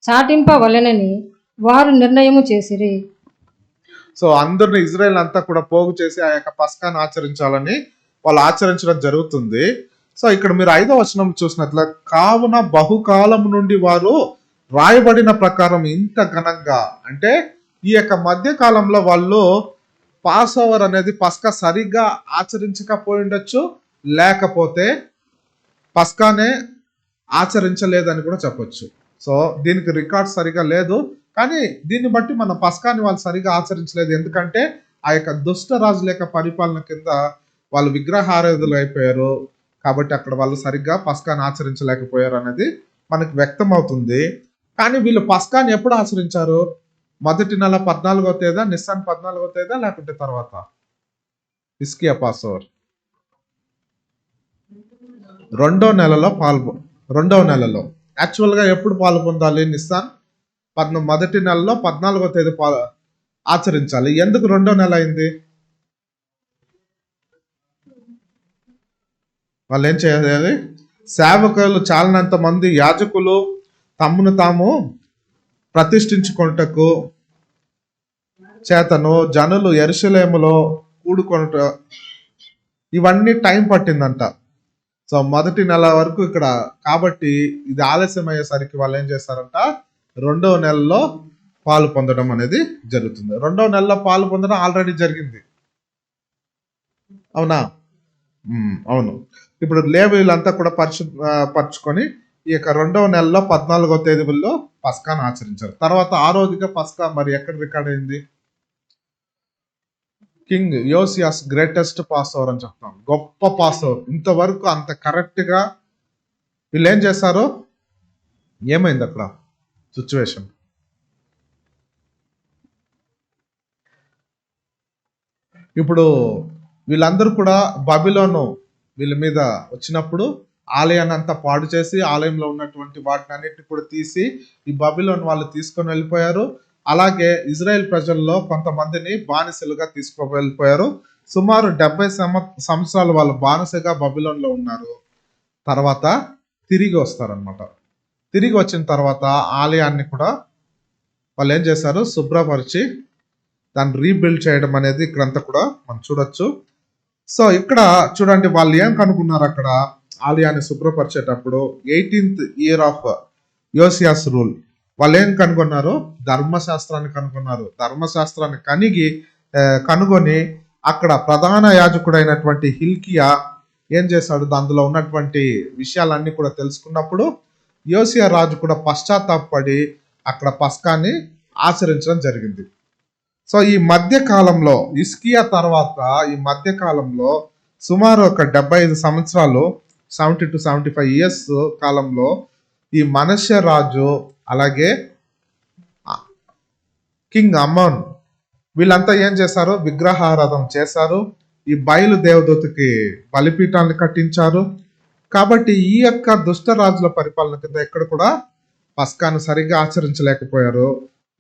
చాటింపవలెనని వారు నిర్ణయము చేసిరి. సో అందరిని ఇజ్రాయెల్ అంతా కూడా పోగు చేసి ఆ యొక్క పస్కాను ఆచరించాలని వాళ్ళు ఆచరించడం జరుగుతుంది. సో ఇక్కడ మీరు 5వ వచనం చూసినట్లే, కావున బహుకాలం నుండి వారు రాయబడిన ప్రకారం ఇంత ఘనంగా, అంటే ఈ యొక్క మధ్య కాలంలో వాళ్ళు పాస్ ఓవర్ అనేది పస్కా సరిగ్గా ఆచరించకపోయి ఉండొచ్చు, లేకపోతే పస్కానే ఆచరించలేదని కూడా చెప్పొచ్చు. సో దీనికి రికార్డ్ సరిగా లేదు, కానీ దీన్ని బట్టి మన పస్కాని వాళ్ళు సరిగా ఆచరించలేదు. ఎందుకంటే ఆ యొక్క దుష్ట రాజుల యొక్క పరిపాలన కింద వాళ్ళు విగ్రహారాధులు అయిపోయారు, కాబట్టి అక్కడ వాళ్ళు సరిగ్గా పస్కాని ఆచరించలేకపోయారు అనేది మనకు వ్యక్తం అవుతుంది. కానీ వీళ్ళు పస్కాని ఎప్పుడు ఆచరించారు? మొదటి నెల 14వ తేదీ, నిస్సాన్ 14వ తేదీ, లేకుంటే తర్వాత హిజ్కియా పాస్ ఓవర్ 2వ నెలలో 2వ నెలలో. యాక్చువల్గా ఎప్పుడు పాలు పొందాలి? నిస్సాన్ మొదటి నెలలో 14వ తేదీ ఆచరించాలి. ఎందుకు 2వ నెల అయింది? వాళ్ళు ఏం చేయాలి? సేవకులు చాలినంత మంది యాజకులు తమ్మును తాము ప్రతిష్ఠించుకొనుటకు చేతను జనులు యెరూషలేములో కూడుకొనుట, ఇవన్నీ టైం పట్టిందంట. సో మొదటి నెల వరకు ఇక్కడ, కాబట్టి ఇది ఆలస్యం అయ్యేసరికి వాళ్ళు ఏం చేస్తారంట, 2వ నెలలో పాలు పొందడం అనేది జరుగుతుంది. 2వ నెలలో పాలు పొందడం ఆల్రెడీ జరిగింది, అవునా? అవును. ఇప్పుడు లేవీయులంతా కూడా పరుచుకొని ఈ యొక్క 2వ నెలలో 14వ తేదీలో పస్కాను ఆచరించారు. తర్వాత ఆ రోజుగా పస్కా మరి ఎక్కడ రికార్డ్ అయింది? కింగ్ యోసియాస్ గ్రేటెస్ట్ పాస్ ఓవర్ అని చెప్తాం. గొప్ప పాస్ ఓవర్. ఇంతవరకు అంత కరెక్ట్ గా వీళ్ళు ఏం చేశారు? ఏమైంది అక్కడ సిచ్యువేషన్? ఇప్పుడు వీళ్ళందరూ కూడా బబిలోను వీళ్ళ మీద వచ్చినప్పుడు ఆలయాన్ని అంతా పాడు చేసి ఆలయంలో ఉన్నటువంటి వాటిని అన్నిటిని కూడా తీసి ఈ బబిలోను వాళ్ళు తీసుకొని వెళ్ళిపోయారు. అలాగే ఇజ్రాయెల్ ప్రజల్లో కొంతమందిని బానిసలుగా వెళ్ళిపోయారు. సుమారు 70 సంవత్సరాలు వాళ్ళు బానిసగా బబిలోన్లో ఉన్నారు. తర్వాత తిరిగి వస్తారనమాట. తిరిగి వచ్చిన తర్వాత ఆలయాన్ని కూడా వాళ్ళు ఏం చేశారు? శుభ్రపరిచి దాన్ని రీబిల్డ్ చేయడం అనేది ఇక్కడంతా కూడా మనం చూడొచ్చు. సో ఇక్కడ చూడండి, వాళ్ళు ఏం కనుక్కున్నారు అక్కడ ఆలయాన్ని శుభ్రపరిచేటప్పుడు 18th ఇయర్ ఆఫ్ యోసియాస్ రూల్. వాళ్ళు ఏం కనుగొన్నారు? ధర్మశాస్త్రాన్ని కనుగొన్నారు. ధర్మశాస్త్రాన్ని కనుగొని అక్కడ ప్రధాన యాజకుడైనటువంటి హిల్కియా ఏం చేశాడు? అందులో ఉన్నటువంటి విషయాలన్నీ కూడా తెలుసుకున్నప్పుడు యోసియా రాజు కూడా పశ్చాత్తాపడి అక్కడ పస్కాని ఆచరించడం జరిగింది. సో ఈ మధ్య కాలంలో హిజ్కియా తర్వాత ఈ మధ్య కాలంలో సుమారు ఒక 75 సంవత్సరాలు 70 to 75 ఇయర్స్ కాలంలో ఈ మనష్య రాజు అలాగే కింగ్ అమోన్ వీళ్ళంతా ఏం చేశారు? విగ్రహారాధన చేశారు. ఈ బయలు దేవదూతకి బలిపీఠాన్ని కట్టించారు. కాబట్టి ఈ యొక్క దుష్ట రాజుల పరిపాలన కింద ఎక్కడ కూడా పస్కాను సరిగ్గా ఆచరించలేకపోయారు.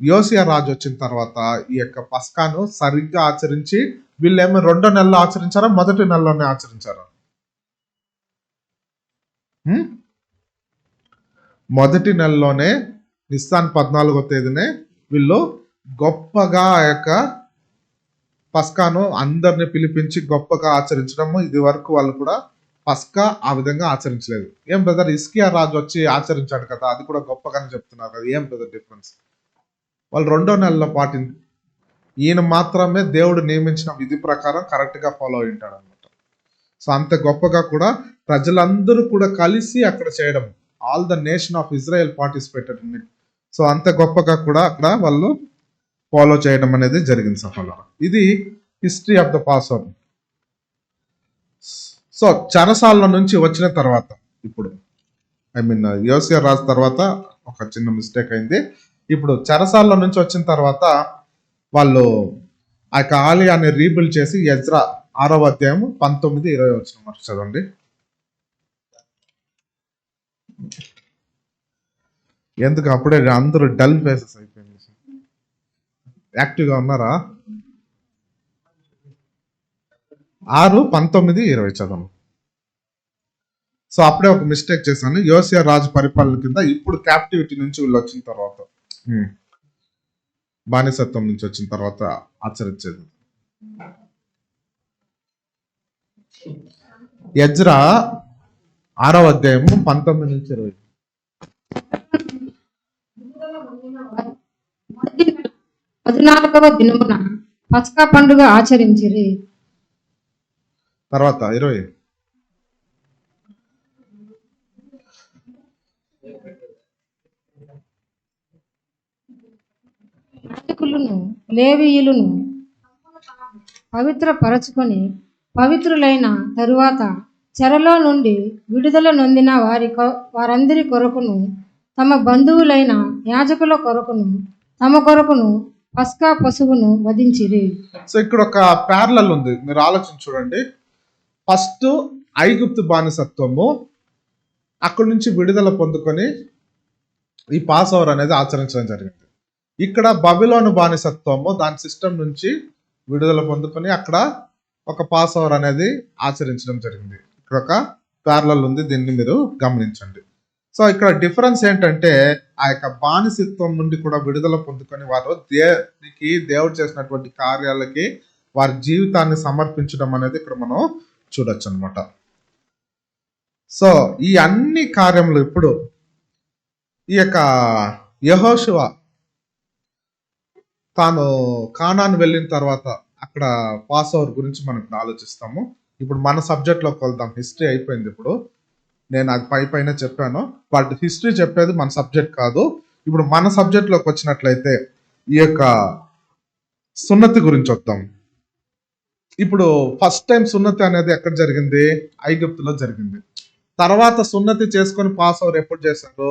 యోసియా రాజు వచ్చిన తర్వాత ఈ యొక్క పస్కాను సరిగ్గా ఆచరించి వీళ్ళేమో 2వ నెలలో ఆచరించారా, మొదటి నెలలోనే ఆచరించారా? మొదటి నెలలోనే నిస్సాన్ 14వ తేదీనే వీళ్ళు గొప్పగా ఆ యొక్క పస్కాను అందరిని పిలిపించి గొప్పగా ఆచరించడము. ఇది వరకు వాళ్ళు కూడా పస్కా ఆ విధంగా ఆచరించలేదు. ఏం బ్రదర్, హిజ్కియా రాజు వచ్చి ఆచరించాడు కదా, అది కూడా గొప్పగానే చెప్తున్నారు కదా, ఏం బ్రదర్ డిఫరెన్స్? వాళ్ళు 2వ నెలలో ఈయన మాత్రమే దేవుడు నియమించిన విధి ప్రకారం కరెక్ట్ గా ఫాలో అయి ఉంటాడు అనమాట. సో అంత గొప్పగా కూడా ప్రజలందరూ కూడా కలిసి అక్కడ చేయడం, all the nation of Israel participated in it. So అంత గొప్పగా కూడా అక్కడ వాళ్ళు ఫాలో చేయడం అనేది జరిగింది సఫలంగా. ఇది history of the pass over. So చెరసాల నుంచి వచ్చిన తర్వాత ఇప్పుడు యోసియా రాజు తర్వాత ఒక చిన్న మిస్టేక్ అయింది. ఇప్పుడు చెరసాల నుంచి వచ్చిన తర్వాత వాళ్ళు ఆ యొక్క ఆలయాన్ని రీబిల్డ్ చేసి ఎజ్రా 6వ అధ్యాయం 19-20 వచనం చదవండి. ఎందుకు అప్పుడే అందరూ డల్ ఫేసెస్ అయిపోయింది? యాక్టివ్గా ఉన్నారా? 6:19-20 చదవండి. సో అప్పుడే ఒక మిస్టేక్ చేశాను. యోసియా రాజు పరిపాలన కింద ఇప్పుడు క్యాప్టివిటీ నుంచి వీళ్ళు వచ్చిన తర్వాత, బానిసత్వం నుంచి వచ్చిన తర్వాత ఆచరించేది. ఎజ్రా 6వ అధ్యాయం 19-20. 14వ దినమున పస్కా పండుగ ఆచరించిరి. తర్వాత 20. యాజకులను లేవీయులను పవిత్ర పరచుకొని పవిత్రులైన తరువాత చెరలో నుండి విడుదల నొందిన వారందరి కొరకును తమ బంధువులైన యాజకుల కొరకును తమ కొరకును పస్కా పశువును వధించిరి. సో ఇక్కడ ఒక ప్యారలల్ ఉంది, మీరు ఆలోచించి చూడండి. ఫస్ట్ ఐగుప్తు బానిసత్వము, అక్కడి నుంచి విడుదల పొందుకొని ఈ పాస్ ఓవర్ అనేది ఆచరించడం జరిగింది. ఇక్కడ బబిలోను బానిసత్వము, దాని సిస్టమ్ నుంచి విడుదల పొందుకొని అక్కడ ఒక పాస్ ఓవర్ అనేది ఆచరించడం జరిగింది. ఇక్కడ ఒక ప్యారలల్ ఉంది, దీన్ని మీరు గమనించండి. సో ఇక్కడ డిఫరెన్స్ ఏంటంటే ఆ యొక్క బానిసత్వం నుండి కూడా విడుదల పొందుకొని వారు దేవుడు చేసినటువంటి కార్యాలకి వారి జీవితాన్ని సమర్పించడం అనేది ఇక్కడ మనం చూడొచ్చు అనమాట. సో ఈ అన్ని కార్యములు ఇప్పుడు ఈ యొక్క యెహోషువ తాను కానాను వెళ్ళిన తర్వాత అక్కడ పాస్ ఓవర్ గురించి మనం ఇప్పుడు ఆలోచిస్తాము. ఇప్పుడు మన సబ్జెక్ట్లోకి వెళ్దాం. హిస్టరీ అయిపోయింది. ఇప్పుడు నేను అది పైన చెప్పాను, బట్ హిస్టరీ చెప్పేది మన సబ్జెక్ట్ కాదు. ఇప్పుడు మన సబ్జెక్ట్లోకి వచ్చినట్లయితే ఈ యొక్క సున్నతి గురించి వద్దాం. ఇప్పుడు ఫస్ట్ టైం సున్నతి అనేది ఎక్కడ జరిగింది? ఐగుప్తులో జరిగింది. తర్వాత సున్నతి చేసుకొని పాస్ ఓవర్ ఎప్పుడు చేశారు?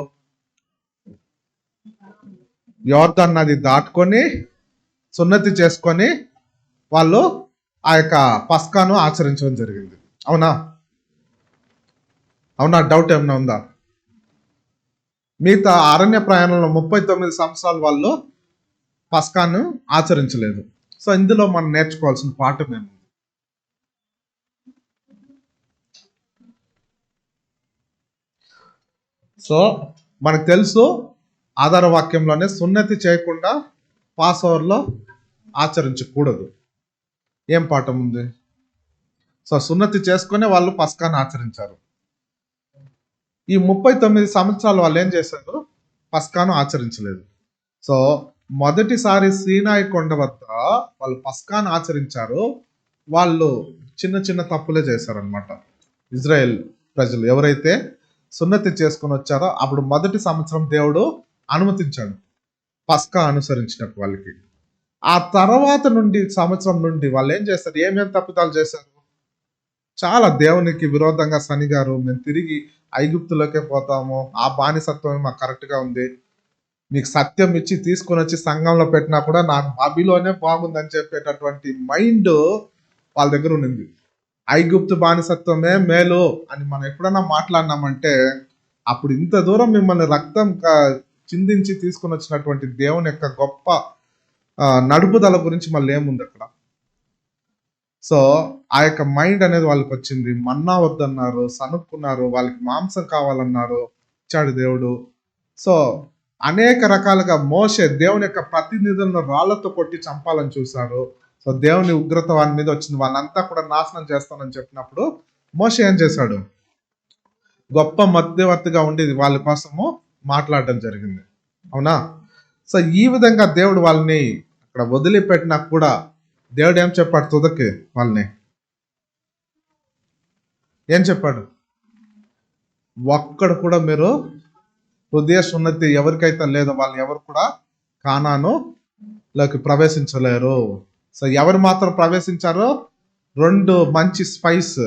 యోర్దాను నది దాటుకొని సున్నతి చేసుకొని వాళ్ళు ఆ యొక్క పస్కాను ఆచరించడం జరిగింది. అవునా? డౌట్ ఏమైనా ఉందా? మిగతా అరణ్య ప్రయాణంలో 39 సంవత్సరాలు వాళ్ళు పస్కాను ఆచరించలేదు. సో ఇందులో మనం నేర్చుకోవాల్సిన పాఠం ఏముంది? సో మనకు తెలుసు, ఆధార వాక్యంలోనే సున్నతి చేయకుండా పాస్ ఓవర్లో ఆచరించకూడదు. ఏం పాఠం ఉంది? సో సున్నతి చేసుకునే వాళ్ళు పస్కాను ఆచరించారు. ఈ 39 సంవత్సరాలు వాళ్ళు ఏం చేశారు? పస్కాను ఆచరించలేదు. సో మొదటిసారి సీనాయి కొండ వద్ద వాళ్ళు పస్కాను ఆచరించారు. వాళ్ళు చిన్న చిన్న తప్పులే చేశారనమాట. ఇజ్రాయెల్ ప్రజలు ఎవరైతే సున్నతి చేసుకొని వచ్చారో అప్పుడు మొదటి సంవత్సరం దేవుడు అనుమతించాడు పస్కా అనుసరించినట్టు వాళ్ళకి. ఆ తర్వాత నుండి సంవత్సరం నుండి వాళ్ళు ఏం చేస్తారు? ఏమేం తప్పిదాలు చేశారు? చాలా దేవునికి విరోధంగా సనిగారు. మేము తిరిగి ఐగుప్తులోకే పోతాము, ఆ బానిసత్వం మాకు కరెక్ట్గా ఉంది, మీకు సత్యం ఇచ్చి తీసుకొని వచ్చి సంఘంలో పెట్టినా కూడా నాకు బాబిలోనే బాగుందని చెప్పేటటువంటి మైండ్ వాళ్ళ దగ్గర ఉండింది. ఐగుప్తు బానిసత్వమే మేలు అని మనం ఎప్పుడైనా మాట్లాడినామంటే అప్పుడు ఇంత దూరం మిమ్మల్ని రక్తం చిందించి తీసుకొని వచ్చినటువంటి దేవుని యొక్క గొప్ప నడుపుదల గురించి మళ్ళీ ఏముంది అక్కడ? సో ఆ యొక్క మైండ్ అనేది వాళ్ళకి వచ్చింది. మన్నా వద్దన్నారు, సనుక్కున్నారు, వాళ్ళకి మాంసం కావాలన్నారు, ఇచ్చాడు దేవుడు. సో అనేక రకాలుగా మోషే దేవుని యొక్క ప్రతినిధులను రాళ్లతో కొట్టి చంపాలని చూశారు. సో దేవుని ఉగ్రత వారి మీద వచ్చింది, వాళ్ళంతా కూడా నాశనం చేస్తానని చెప్పినప్పుడు మోషే ఏం చేశాడు? గొప్ప మధ్యవర్తిగా ఉండి వాళ్ళ కోసము మాట్లాడడం జరిగింది. అవునా? సో ఈ విధంగా దేవుడు వాళ్ళని అక్కడ వదిలిపెట్టినా కూడా దేవుడు ఏం చెప్పాడు? తుదకి వాళ్ళని ఏం చెప్పాడు? ఒక్కడు కూడా మీరు హృదయ సున్నతి ఎవరికైతే లేదో వాళ్ళు ఎవరు కూడా కానానులోకి ప్రవేశించలేరు. సో ఎవరు మాత్రం ప్రవేశించారో? 2 మంచి స్పైస్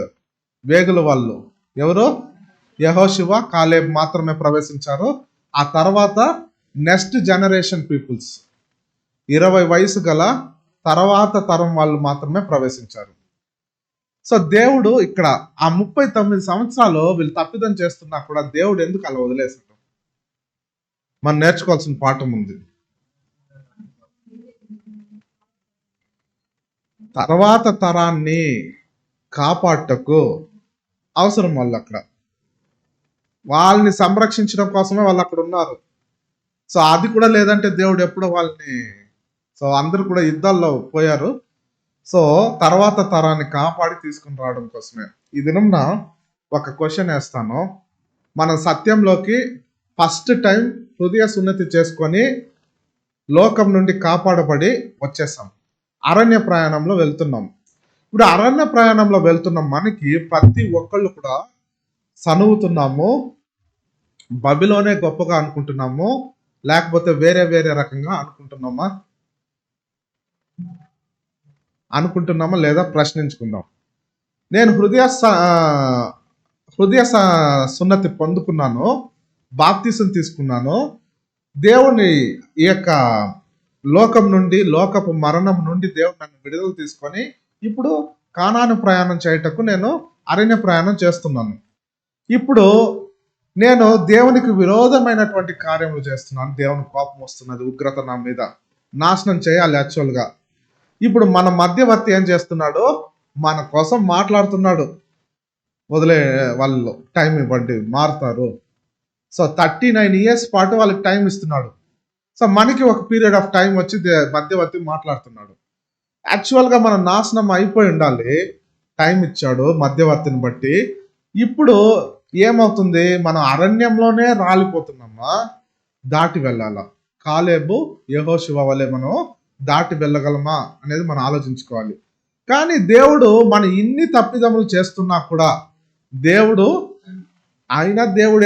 వేగుల వాళ్ళు ఎవరు? యెహోషువ, కాలేబ్ మాత్రమే ప్రవేశించారు. ఆ తర్వాత నెక్స్ట్ జనరేషన్ పీపుల్స్ 20 వయసు గల తర్వాత తరం వాళ్ళు మాత్రమే ప్రవేశించారు. సో దేవుడు ఇక్కడ ఆ 39 సంవత్సరాలు వీళ్ళు తప్పిదం చేస్తున్నా కూడా దేవుడు ఎందుకు అలా వదిలేశాడు? మనం నేర్చుకోవాల్సిన పాఠం ఉంది. తర్వాత తరాన్ని కాపాడటకు అవసరం వాళ్ళు అక్కడ, వాళ్ళని సంరక్షించడం కోసమే వాళ్ళు అక్కడ ఉన్నారు. సో అది కూడా లేదంటే దేవుడు ఎప్పుడో వాళ్ళని, సో అందరూ కూడా యుద్ధాల్లో పోయారు. సో తర్వాత తరాన్ని కాపాడి తీసుకుని రావడం కోసమే. ఈ దినంన ఒక క్వశ్చన్ వేస్తాను. మనం సత్యంలోకి ఫస్ట్ టైం హృదయ సున్నతి చేసుకొని లోకం నుండి కాపాడబడి వచ్చేసాం. అరణ్య ప్రయాణంలో వెళ్తున్నాం. ఇప్పుడు అరణ్య ప్రయాణంలో వెళ్తున్నాం, మనకి ప్రతి ఒక్కళ్ళు కూడా సనువుతున్నాము, బబిలోనే గొప్పగా అనుకుంటున్నాము, లేకపోతే వేరే వేరే రకంగా అనుకుంటున్నామా లేదా ప్రశ్నించుకుందాం. నేను హృదయ సున్నతి పొందుకున్నాను, బాప్తిసం తీసుకున్నాను, దేవుని ఈ యొక్క లోకం నుండి, లోకపు మరణం నుండి దేవుడు నన్ను విడుదల తీసుకొని ఇప్పుడు కానాను ప్రయాణం చేయటకు నేను అరణ్య ప్రయాణం చేస్తున్నాను. ఇప్పుడు నేను దేవునికి విరోధమైనటువంటి కార్యములు చేస్తున్నాను, దేవుని కోపం వస్తున్నది, ఉగ్రత నా మీద, నాశనం చేయాలి యాక్చువల్గా. ఇప్పుడు మన మధ్యవర్తి ఏం చేస్తున్నాడు? మన కోసం మాట్లాడుతున్నాడు, వదిలే వాళ్ళు టైం ఇవ్వండి మారుతారు. సో 39 years పాటు వాళ్ళకి టైం ఇస్తున్నాడు. సో మనకి ఒక పీరియడ్ ఆఫ్ టైం వచ్చి మధ్యవర్తి మాట్లాడుతున్నాడు. యాక్చువల్గా మనం నాశనం అయిపోయి ఉండాలి, టైం ఇచ్చాడు మధ్యవర్తిని బట్టి. ఇప్పుడు ఏమవుతుంది, మనం అరణ్యంలోనే రాలిపోతున్నామా, దాటి వెళ్ళాలా? కాలేబు యెహోషువ వలె మనం దాటి వెళ్ళగలమా అనేది మనం ఆలోచించుకోవాలి. కానీ దేవుడు మన ఇన్ని తప్పిదములు చేస్తున్నా కూడా దేవుడు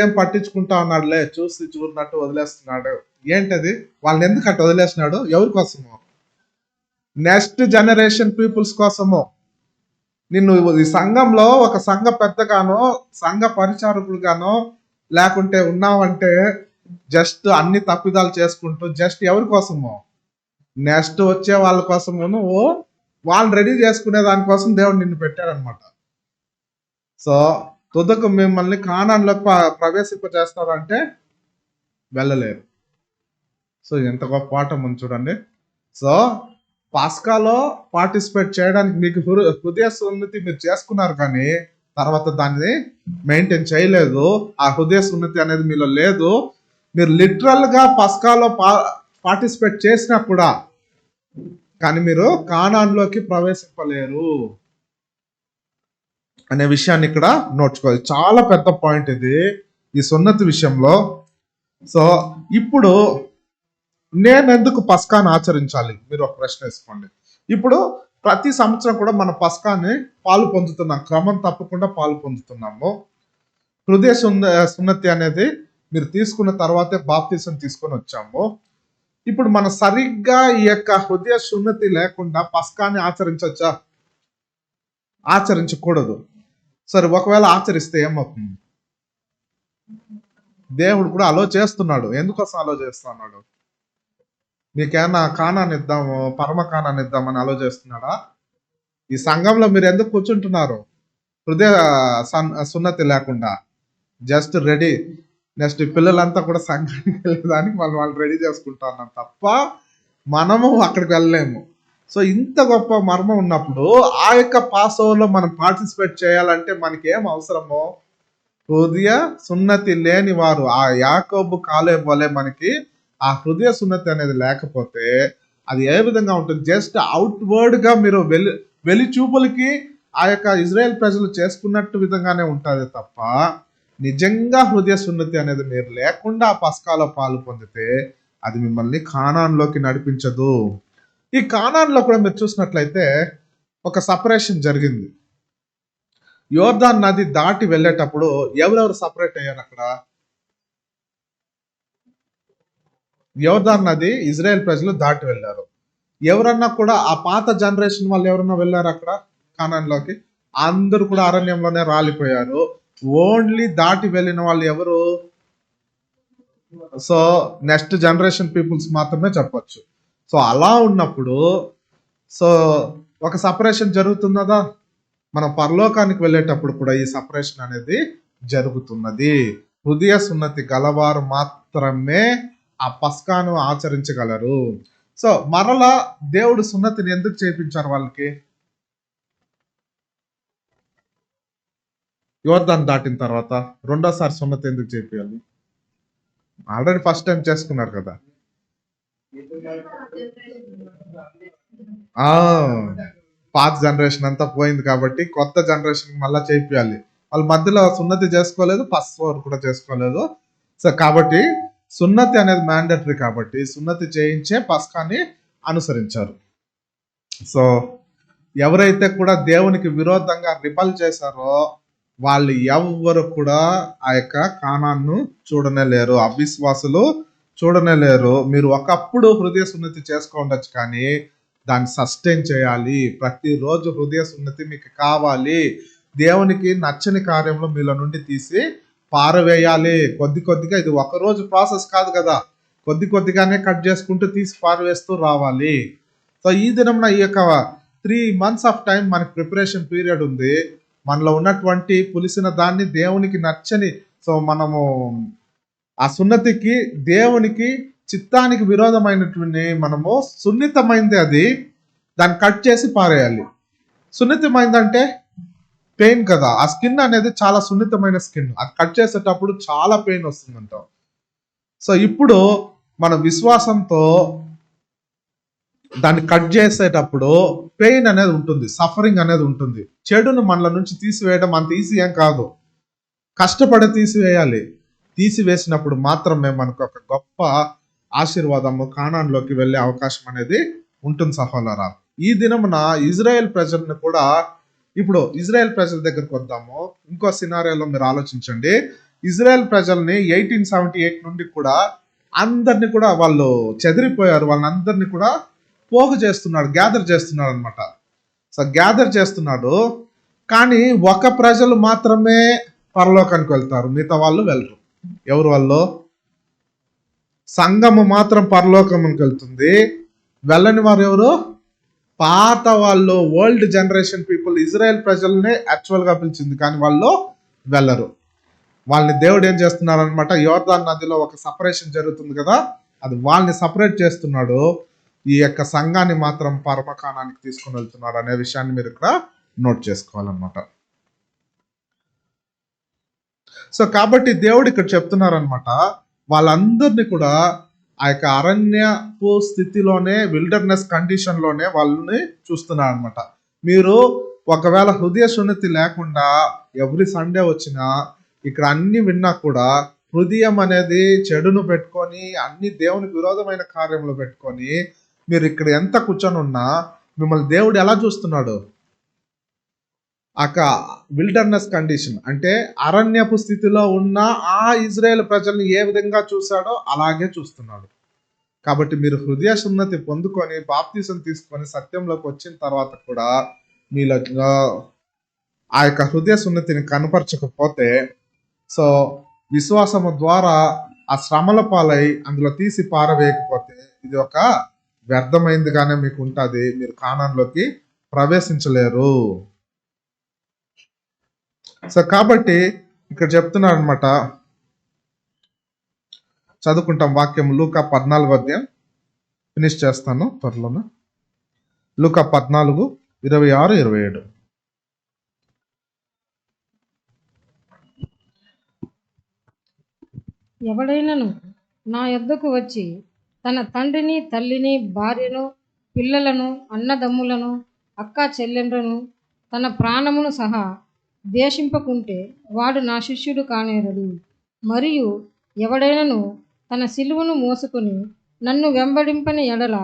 ఏం పట్టించుకుంటా ఉన్నాడులే, చూసి చూడనట్టు వదిలేస్తున్నాడు. ఏంటది? వాళ్ళని ఎందుకు అట్లా వదిలేస్తున్నాడు? ఎవరి కోసము? నెక్స్ట్ జనరేషన్ పీపుల్స్ కోసము. నిన్ను ఈ సంఘంలో ఒక సంఘ పెద్దగానో సంఘ పరిచారకుడుగానో లేకుంటే ఉన్నావంటే జస్ట్ అన్ని తప్పిదాలు చేసుకుంటూ జస్ట్ ఎవరి కోసము? నెక్స్ట్ వచ్చే వాళ్ళ కోసము. నువ్వు వాళ్ళు రెడీ చేసుకునే దానికోసం దేవుడు నిన్ను పెట్టాడనమాట. సో తుదకు మిమ్మల్ని కానాన్లోకి ప్రవేశింపజేస్తారంటే వెళ్ళలేరు. సో ఎంత గొప్ప పాఠం ఉంది చూడండి. సో పాస్కాలో పార్టిసిపేట్ చేయడానికి మీకు హృదయ సున్నతి మీరు చేసుకున్నారు, కానీ తర్వాత దాన్ని మెయింటైన్ చేయలేదు. ఆ హృదయ సున్నతి అనేది మీలో లేదు. మీరు లిటరల్ గా పాస్కాలో పార్టిసిపేట్ చేసినా కూడా కానీ మీరు కానాన్లోకి ప్రవేశింపలేరు అనే విషయాన్ని ఇక్కడ నోట్చుకోవాలి. చాలా పెద్ద పాయింట్ ఇది ఈ సున్నతి విషయంలో. సో ఇప్పుడు నేను ఎందుకు పస్కాను ఆచరించాలి? మీరు ఒక ప్రశ్న వేసుకోండి. ఇప్పుడు ప్రతి సంవత్సరం కూడా మన పస్కాని పాలు పొందుతున్నాం, క్రమం తప్పకుండా పాలు పొందుతున్నాము. హృదయ సున్నతి అనేది మీరు తీసుకున్న తర్వాతే బాప్తిసం తీసుకొని వచ్చాము. ఇప్పుడు మనం సరిగ్గా ఈ యొక్క హృదయ సున్నతి లేకుండా పస్కాని ఆచరించవచ్చా? ఆచరించకూడదు. సరే, ఒకవేళ ఆచరిస్తే ఏమవుతుంది? దేవుడు కూడా అలో చేస్తున్నాడు. ఎందుకోసం అలో చేస్తున్నాడు? మీకేమన్నా కానాన్ని ఇద్దాము, పరమ కానాన్ని ఇద్దామని అలో చేస్తున్నాడా? ఈ సంఘంలో మీరు ఎందుకు కూర్చుంటున్నారు? హృదయ సున్నతి లేకుండా జస్ట్ రెడీ. నెక్స్ట్ పిల్లలంతా కూడా సంఘానికి వెళ్ళేదానికి వాళ్ళు రెడీ చేసుకుంటున్నాం తప్ప మనము అక్కడికి వెళ్ళలేము. సో ఇంత గొప్ప మర్మం ఉన్నప్పుడు ఆ యొక్క పాసోవర్లో మనం పార్టిసిపేట్ చేయాలంటే మనకి ఏం అవసరమో? హృదయ సున్నతి లేని వారు, ఆ యాకోబు కాలేబు వలె మనకి ఆ హృదయ సున్నతి అనేది లేకపోతే అది ఏ విధంగా ఉంటుంది? జస్ట్ అవుట్వర్డ్ గా మీరు వెలి చూపులకి ఆ యొక్క ఇజ్రాయెల్ ప్రజలు చేసుకున్నట్టు విధంగానే ఉంటుంది తప్ప నిజంగా హృదయ సున్నతి అనేది మీరు లేకుండా ఆ పస్కాలో పాలు పొందితే అది మిమ్మల్ని కానాన్లోకి నడిపించదు. ఈ కానాన్లో కూడా మీరు చూసినట్లయితే ఒక సపరేషన్ జరిగింది. యోర్దాన్ నది దాటి వెళ్ళేటప్పుడు ఎవరెవరు సపరేట్ అయ్యారు అక్కడ? యోర్దాన్ నది ఇజ్రాయెల్ ప్రజలు దాటి వెళ్ళారు. ఎవరన్నా కూడా ఆ పాత జనరేషన్ వాళ్ళు ఎవరన్నా వెళ్ళారు అక్కడ కానాన్లోకి? అందరూ కూడా అరణ్యంలోనే రాలిపోయారు. ఓన్లీ దాటి వెళ్ళిన వాళ్ళు ఎవరు? సో నెక్స్ట్ జనరేషన్ పీపుల్స్ మాత్రమే చెప్పొచ్చు. సో అలా ఉన్నప్పుడు సో ఒక సపరేషన్ జరుగుతున్నదా? మనం పరలోకానికి వెళ్ళేటప్పుడు కూడా ఈ సపరేషన్ అనేది జరుగుతున్నది. హృదయ సున్నతి గలవారు మాత్రమే ఆ పస్కాను ఆచరించగలరు. సో మరలా దేవుడు సున్నతిని ఎందుకు చేయించారు వాళ్ళకి? యోర్దాన్ దాటిన తర్వాత రెండోసారి సున్నతి ఎందుకు చేయాలి? ఆల్రెడీ ఫస్ట్ టైం చేసుకున్నారు కదా. పాత జనరేషన్ అంతా పోయింది కాబట్టి కొత్త జనరేషన్ మళ్ళా చేయాలి. వాళ్ళ మధ్యలో సున్నతి చేసుకోలేదు, పస్వార్ కూడా చేసుకోలేదు. సో కాబట్టి సున్నతి అనేది మ్యాండేటరీ కాబట్టి సున్నతి చేయించే పస్కాని అనుసరించారు. సో ఎవరైతే కూడా దేవునికి విరోధంగా రిబల్ చేశారో వాళ్ళు ఎవ్వరు కూడా ఆ యొక్క కానాన్ను చూడనే లేరు. అవిశ్వాసులు చూడనే లేరు. మీరు ఒకప్పుడు హృదయ సున్నతి చేసుకోండొచ్చు, కానీ దాన్ని సస్టైన్ చేయాలి. ప్రతిరోజు హృదయ సున్నతి మీకు కావాలి. దేవునికి నచ్చని కార్యంలో మీలో నుండి తీసి పారవేయాలి. కొద్దిగా ఇది ఒక రోజు ప్రాసెస్ కాదు కదా, కొద్దిగానే కట్ చేసుకుంటూ తీసి పారవేస్తూ రావాలి. సో ఈ దినం ఈ యొక్క 3 months ఆఫ్ టైం మనకి ప్రిపరేషన్ పీరియడ్ ఉంది. మనలో ఉన్నటువంటి పులిసిన దాన్ని దేవునికి నచ్చని, సో మనము ఆ సున్నతికి దేవునికి చిత్తానికి విరోధమైనటువంటి మనము సున్నితమైంది అది, దాన్ని కట్ చేసి పారేయాలి. సున్నితమైందంటే పెయిన్ కదా. ఆ స్కిన్ అనేది చాలా సున్నితమైన స్కిన్. అది కట్ చేసేటప్పుడు చాలా పెయిన్ వస్తుందంట. సో ఇప్పుడు మన విశ్వాసంతో దాన్ని కట్ చేసేటప్పుడు పెయిన్ అనేది ఉంటుంది, సఫరింగ్ అనేది ఉంటుంది. చెడును మనల నుంచి తీసివేయడం అంత ఈజీ ఏం కాదు, కష్టపడి తీసివేయాలి. తీసివేసినప్పుడు మాత్రమే మనకు ఒక గొప్ప ఆశీర్వాదము కానాన్లోకి వెళ్ళే అవకాశం అనేది ఉంటుంది సహోదరా. ఈ దినమున ఇజ్రాయెల్ ప్రజలను కూడా, ఇప్పుడు ఇజ్రాయెల్ ప్రజల దగ్గరకు వద్దాము. ఇంకో సినారియోలో మీరు ఆలోచించండి. ఇజ్రాయెల్ ప్రజల్ని 1878 నుండి కూడా అందరినీ కూడా వాళ్ళు చెదిరిపోయారు. వాళ్ళందరినీ కూడా పోగు చేస్తున్నాడు, గ్యాదర్ చేస్తున్నాడు అనమాట. సో గ్యాదర్ చేస్తున్నాడు, కానీ ఒక ప్రజలు మాత్రమే పరలోకానికి వెళ్తారు, మిగతా వాళ్ళు వెళ్ళరు. ఎవరు వాళ్ళు? సంఘము మాత్రం పరలోకానికి వెళ్తుంది. వెళ్ళని వారు ఎవరు? పాత వాళ్ళు, ఓల్డ్ జనరేషన్ పీపుల్. ఇజ్రాయెల్ ప్రజల్ని యాక్చువల్ గా పిలిచింది, కానీ వాళ్ళు వెళ్ళరు. వాళ్ళని దేవుడు ఏం చేస్తున్నారు అనమాట, యోర్దాన్ నదిలో ఒక సపరేషన్ జరుగుతుంది కదా, అది వాళ్ళని సపరేట్ చేస్తున్నాడు. ఈ యొక్క సంఘాన్ని మాత్రం పరమకానానికి తీసుకుని వెళ్తున్నాడు అనే విషయాన్ని మీరు ఇక్కడ నోట్ చేసుకోవాలన్నమాట. సో కాబట్టి దేవుడు ఇక్కడ చెప్తున్నారనమాట, వాళ్ళందరినీ కూడా ఆ యొక్క అరణ్యపు స్థితిలోనే, విల్డర్నెస్ కండిషన్ లోనే వాళ్ళని చూస్తున్నారు అనమాట. మీరు ఒకవేళ హృదయ సున్నతి లేకుండా ఎవ్రీ సండే వచ్చినా ఇక్కడ అన్ని విన్నా కూడా హృదయం అనేది చెడును పెట్టుకొని, అన్ని దేవునికి విరోధమైన కార్యంలో పెట్టుకొని మీరు ఇక్కడ ఎంత కూర్చొని ఉన్నా మిమ్మల్ని దేవుడు ఎలా చూస్తున్నాడు? ఒక విల్డర్నెస్ కండిషన్ అంటే అరణ్యపు స్థితిలో ఉన్న ఆ ఇజ్రాయేల్ ప్రజల్ని ఏ విధంగా చూశాడో అలాగే చూస్తున్నాడు. కాబట్టి మీరు హృదయ సున్నతి పొందుకొని బాప్తీసం తీసుకొని సత్యంలోకి వచ్చిన తర్వాత కూడా మీలో ఆ యొక్క హృదయ సున్నతిని కనపరచకపోతే, సో విశ్వాసము ద్వారా ఆ శ్రమల పాలై అందులో తీసి పారవేయకపోతే ఇది ఒక వ్యర్థమైందిగానే మీకు ఉంటుంది. మీరు కానాన్లోకి ప్రవేశించలేరు. సో కాబట్టి ఇక్కడ చెప్తున్నారు అనమాట, చదువుకుంటాం వాక్యం. లూకా 14వ అధ్యాయం ఫినిష్ చేస్తాను త్వరలోనే. లూకా 14:26-27. ఎవడైనను నా యొద్దకు వచ్చి తన తండ్రిని, తల్లిని, భార్యను, పిల్లలను, అన్నదమ్ములను, అక్క చెల్లెండ్రను, తన ప్రాణమును సహా ద్వేషింపకుంటే వాడు నా శిష్యుడు కానేరడు. మరియు ఎవడైనను తన సిలువను మోసుకొని నన్ను వెంబడింపని ఎడల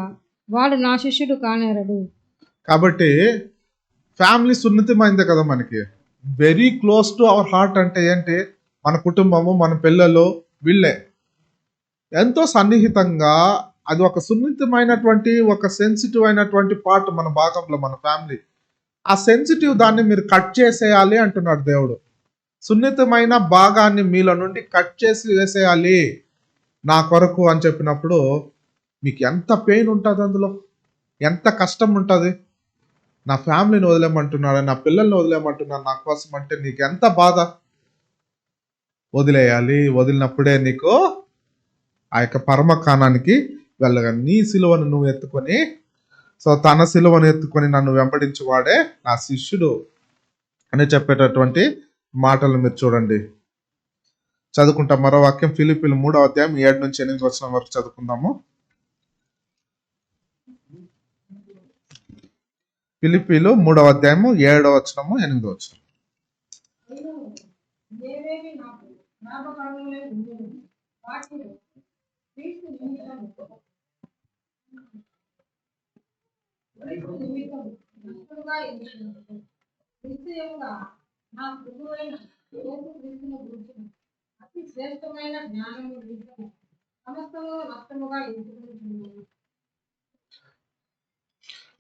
వాడు నా శిష్యుడు కానేరడు. కాబట్టి ఫ్యామిలీ సున్నితమైందే కదా మనకి, very close to our heart. అంటే ఏంటి? మన కుటుంబము, మన పిల్లలు, వీళ్ళే ఎంతో సన్నిహితంగా, అది ఒక సున్నితమైనటువంటి, ఒక సెన్సిటివ్ అయినటువంటి పార్ట్ మన భాగంలో, మన ఫ్యామిలీ. ఆ సెన్సిటివ్ దాన్ని మీరు కట్ చేసేయాలి అంటున్నాడు దేవుడు. సున్నితమైన భాగాన్ని మీలో నుండి కట్ చేసి వేసేయాలి నా కొరకు అని చెప్పినప్పుడు మీకు ఎంత పెయిన్ ఉంటుంది, అందులో ఎంత కష్టం ఉంటుంది. నా ఫ్యామిలీని వదిలేమంటున్నాడు, నా పిల్లల్ని వదిలేమంటున్నాడు నా కోసం అంటే నీకు ఎంత బాధ. వదిలేయాలి. వదిలినప్పుడే నీకు ఆ యొక్క పరమకానానికి వెళ్ళగా. నీ సిలువను నువ్వు ఎత్తుకొని, సో తన సిలువను ఎత్తుకొని నన్ను వెంబడించువాడే నా శిష్యుడు అని చెప్పేటటువంటి మాటలు మీరు చూడండి. చదువుకుంటాం మరో వాక్యం. ఫిలిప్పీలు 3వ అధ్యాయం 7-8 వరకు చదువుకుందాము. ఫిలిప్పీలు 3వ అధ్యాయము 7-8.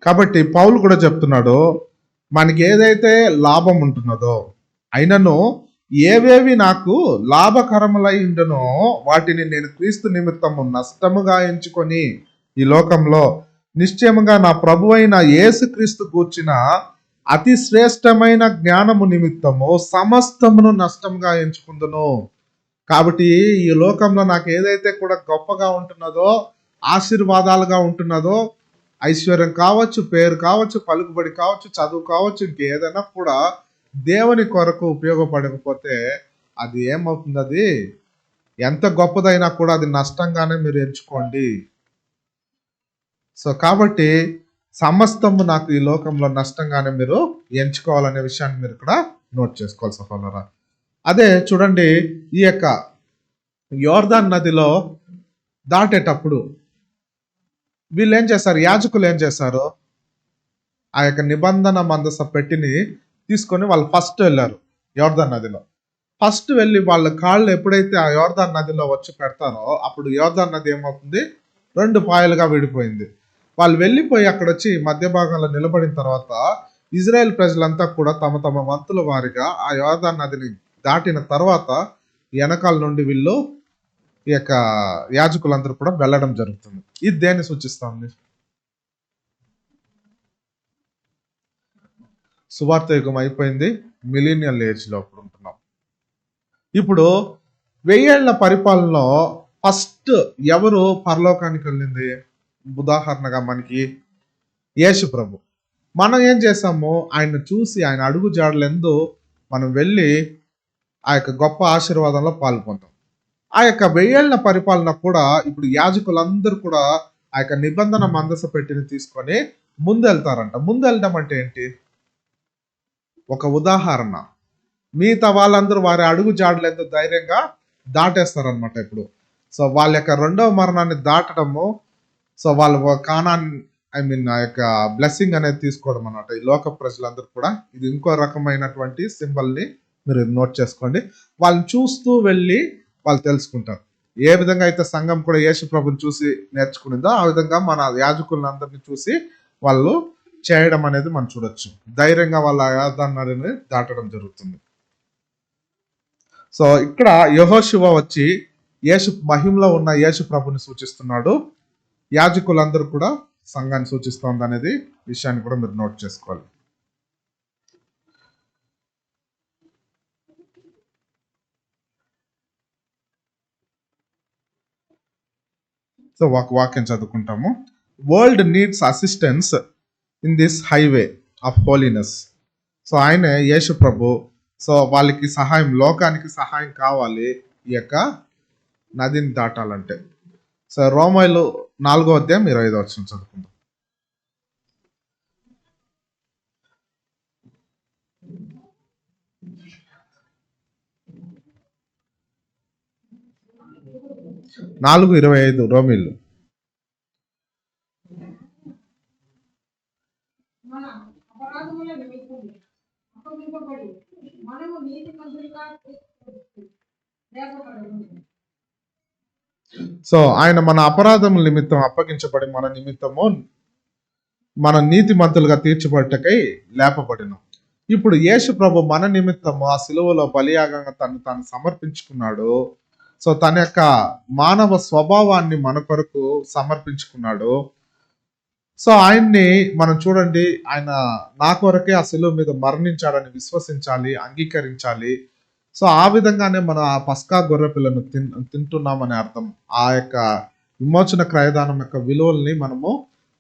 కాబట్టి పౌలు కూడా చెప్తున్నాడు, మనకి ఏదైతే లాభం ఉంటున్నదో, అయినను ఏవేవి నాకు లాభకరములై ఉండనో వాటిని నేను క్రీస్తు నిమిత్తము నష్టముగా ఎంచుకొని ఈ లోకంలో నిశ్చయముగా నా ప్రభువైన యేసుక్రీస్తు గూర్చిన అతి శ్రేష్టమైన జ్ఞానము నిమిత్తము సమస్తమును నష్టంగా ఎంచుకుందును. కాబట్టి ఈ లోకంలో నాకు ఏదైతే కూడా గొప్పగా ఉంటున్నదో, ఆశీర్వాదాలుగా ఉంటున్నదో, ఐశ్వర్యం కావచ్చు, పేరు కావచ్చు, పలుకుబడి కావచ్చు, చదువు కావచ్చు, ఇంకేదైనా కూడా దేవుని కొరకు ఉపయోగపడకపోతే అది ఏమవుతుంది? అది ఎంత గొప్పదైనా కూడా అది నష్టంగానే మీరు ఎంచుకోండి. సో కాబట్టి సమస్తము నాకు ఈ లోకంలో నష్టంగానే మీరు ఎంచుకోవాలనే విషయాన్ని మీరు ఇక్కడ నోట్ చేసుకోవాలి సహోదరా. అదే చూడండి, ఈ యొక్క యోర్దాన్ నదిలో దాటేటప్పుడు వీళ్ళు ఏం చేశారు, యాజకులు ఏం చేశారు, ఆ యొక్క నిబంధన మందస పెట్టిని తీసుకొని వాళ్ళు ఫస్ట్ వెళ్ళారు యోర్దాన్ నదిలో. ఫస్ట్ వెళ్ళి వాళ్ళ కాళ్ళు ఎప్పుడైతే ఆ యోర్దాన్ నదిలో వచ్చి పెడతారో అప్పుడు యోర్దాన్ నది ఏమవుతుంది, 2 పాయలుగా విడిపోయింది. వాళ్ళు వెళ్ళిపోయి అక్కడ వచ్చి మధ్య భాగంలో నిలబడిన తర్వాత ఇజ్రాయెల్ ప్రజలంతా కూడా తమ తమ వంతుల వారిగా ఆ యోర్దాన్ నదిని దాటిన తర్వాత వెనకాల నుండి వీళ్ళు ఈ యొక్క యాజకులందరూ కూడా వెళ్ళడం జరుగుతుంది. ఇది దేన్ని సూచిస్తుంది? సువార్త యుగం అయిపోయింది, మిలీనియల్ ఏజ్ లో ఇప్పుడు ఉంటున్నాం. ఇప్పుడు 1000 ఏళ్ల పరిపాలనలో ఫస్ట్ ఎవరు పరలోకానికి వెళ్ళింది? ఉదాహరణగా మనకి యేసు ప్రభు. మనం ఏం చేసాము, ఆయన చూసి ఆయన అడుగు జాడలందు మనం వెళ్ళి ఆ యొక్క గొప్ప ఆశీర్వాదంలో పాల్పొందాం. ఆ యొక్క 1000 ఏళ్ల పరిపాలన కూడా ఇప్పుడు యాజకులందరూ కూడా ఆ యొక్క నిబంధన మందస పెట్టిని తీసుకొని ముందు వెళ్తారంట. ముందు వెళ్ళడం అంటే ఏంటి? ఒక ఉదాహరణ, మిగతా వాళ్ళందరూ వారి అడుగు జాడలందు ధైర్యంగా దాటేస్తారనమాట ఇప్పుడు. సో వాళ్ళ యొక్క 2వ మరణాన్ని దాటడము, సో వాళ్ళు కానాన్ని ఆ యొక్క బ్లెస్సింగ్ అనేది తీసుకోవడం అన్నమాట. ఈ లోక ప్రజలందరూ కూడా ఇది ఇంకో రకమైనటువంటి సింబల్ ని మీరు నోట్ చేసుకోండి. వాళ్ళని చూస్తూ వెళ్ళి వాళ్ళు తెలుసుకుంటారు. ఏ విధంగా అయితే సంఘం కూడా యేసు ప్రభుని చూసి నేర్చుకునిందో ఆ విధంగా మన యాజకులందరినీ చూసి వాళ్ళు చేయడం అనేది మనం చూడొచ్చు. ధైర్యంగా వాళ్ళ యాదాన్ని దాటడం జరుగుతుంది. సో ఇక్కడ యెహోషువ వచ్చి యేసు మహిమలో ఉన్న యేసు ప్రభుని సూచిస్తున్నాడు, యాజకులందరూ కూడా సంఘాన్ని సూచిస్తోంది అనేది విషయాన్ని కూడా మీరు నోట్ చేసుకోవాలి. సో ఒక వాక్యం చదువుకుంటాము. World needs assistance in this highway of holiness. So ఆయనే యేసు ప్రభు. సో వాళ్ళకి సహాయం, లోకానికి సహాయం కావాలి ఈ యొక్క నదిని దాటాలంటే. సో రోమాయిలు 4వ అధ్యాయం 25వ వచనం చదువుకుందాం. నాలుగు 25 రోమిలు. మన అపరాధముల నిమిత్తం అప్పగింపబడి మనము నీతిమంతులుగా లేపబడము. సో ఆయన మన అపరాధముల నిమిత్తం అప్పగించబడి మన నిమిత్తము మన నీతిమంతులుగా తీర్చబడటకై లేపబడిను. ఇప్పుడు యేసు ప్రభు మన నిమిత్తము ఆ సిలువలో బలియాగంగా తాను సమర్పించుకున్నాడు. సో తన యొక్క మానవ స్వభావాన్ని మన కొరకు సమర్పించుకున్నాడు. సో ఆయన్ని మనం చూడండి, ఆయన నా కొరకే ఆ సిలువ మీద మరణించాడని విశ్వసించాలి, అంగీకరించాలి. సో ఆ విధంగానే మనం ఆ పస్కా గొర్రె పిల్లను తింటున్నామని అర్థం. ఆ యొక్క విమోచన క్రయదానం యొక్క విలువల్ని మనము,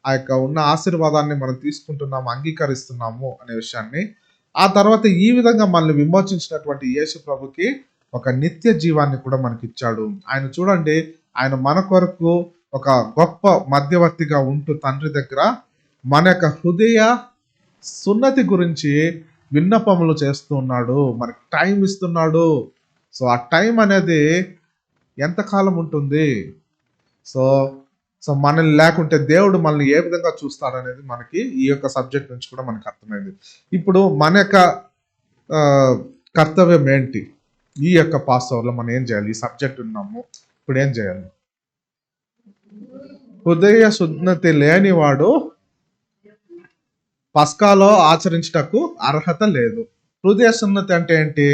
ఆ యొక్క ఉన్న ఆశీర్వాదాన్ని మనం తీసుకుంటున్నాము, అంగీకరిస్తున్నాము అనే విషయాన్ని. ఆ తర్వాత ఈ విధంగా మనల్ని విమోచించినటువంటి యేసు ప్రభుకి ఒక నిత్య జీవాన్ని కూడా మనకి ఇచ్చాడు. ఆయన చూడండి, ఆయన మన కొరకు ఒక గొప్ప మధ్యవర్తిగా ఉంటూ తండ్రి దగ్గర మన యొక్క హృదయ సున్నతి గురించి విన్నపములు చేస్తూ ఉన్నాడు, మనకి టైం ఇస్తున్నాడు. సో ఆ టైం అనేది ఎంతకాలం ఉంటుంది? సో సో మనల్ని లేకుంటే దేవుడు మనల్ని ఏ విధంగా చూస్తాడు అనేది మనకి ఈ యొక్క సబ్జెక్ట్ నుంచి కూడా మనకు అర్థమైంది. ఇప్పుడు మన యొక్క కర్తవ్యం ఏంటి? ఈ యొక్క పాస్ ఓవర్లో మనం ఏం చేయాలి? ఈ సబ్జెక్ట్ ఉన్నాము, ఇప్పుడు ఏం చేయాలి? హృదయ శుద్ధత లేనివాడు పస్కాలో ఆచరించటకు అర్హత లేదు. హృదయ సున్నతి అంటే ఏంటి?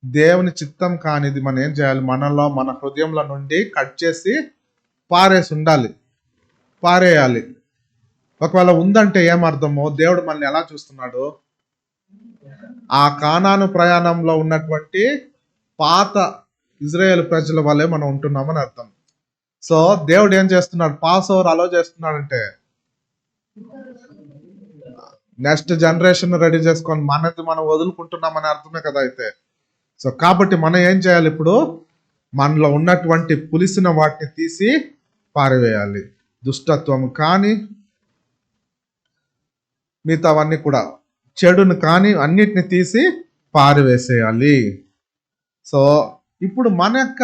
దేవుని చిత్తం కానిది మనం ఏం చేయాలి? మనలో మన హృదయంలో నుండి కట్ చేసి పారేయాలి. ఒకవేళ ఉందంటే ఏమర్థమో, దేవుడు మనల్ని ఎలా చూస్తున్నాడు? ఆ కానాను ప్రయాణంలో ఉన్నటువంటి పాత ఇజ్రాయేల్ ప్రజల వల్లే మనం ఉంటున్నామని అర్థం. సో దేవుడు ఏం చేస్తున్నాడు? పాస్ ఓవర్ అలో చేస్తున్నాడంటే నెక్స్ట్ జనరేషన్ రెడీ చేసుకొని మనది మనం వదులుకుంటున్నామని అర్థమే కదా అయితే. సో కాబట్టి మనం ఏం చేయాలి? ఇప్పుడు మనలో ఉన్నటువంటి పులిసిన వాటిని తీసి పారవేయాలి. దుష్టత్వము కానీ మిగతావన్నీ కూడా, చెడును కానీ అన్నిటిని తీసి పారవేసేయాలి. సో ఇప్పుడు మన యొక్క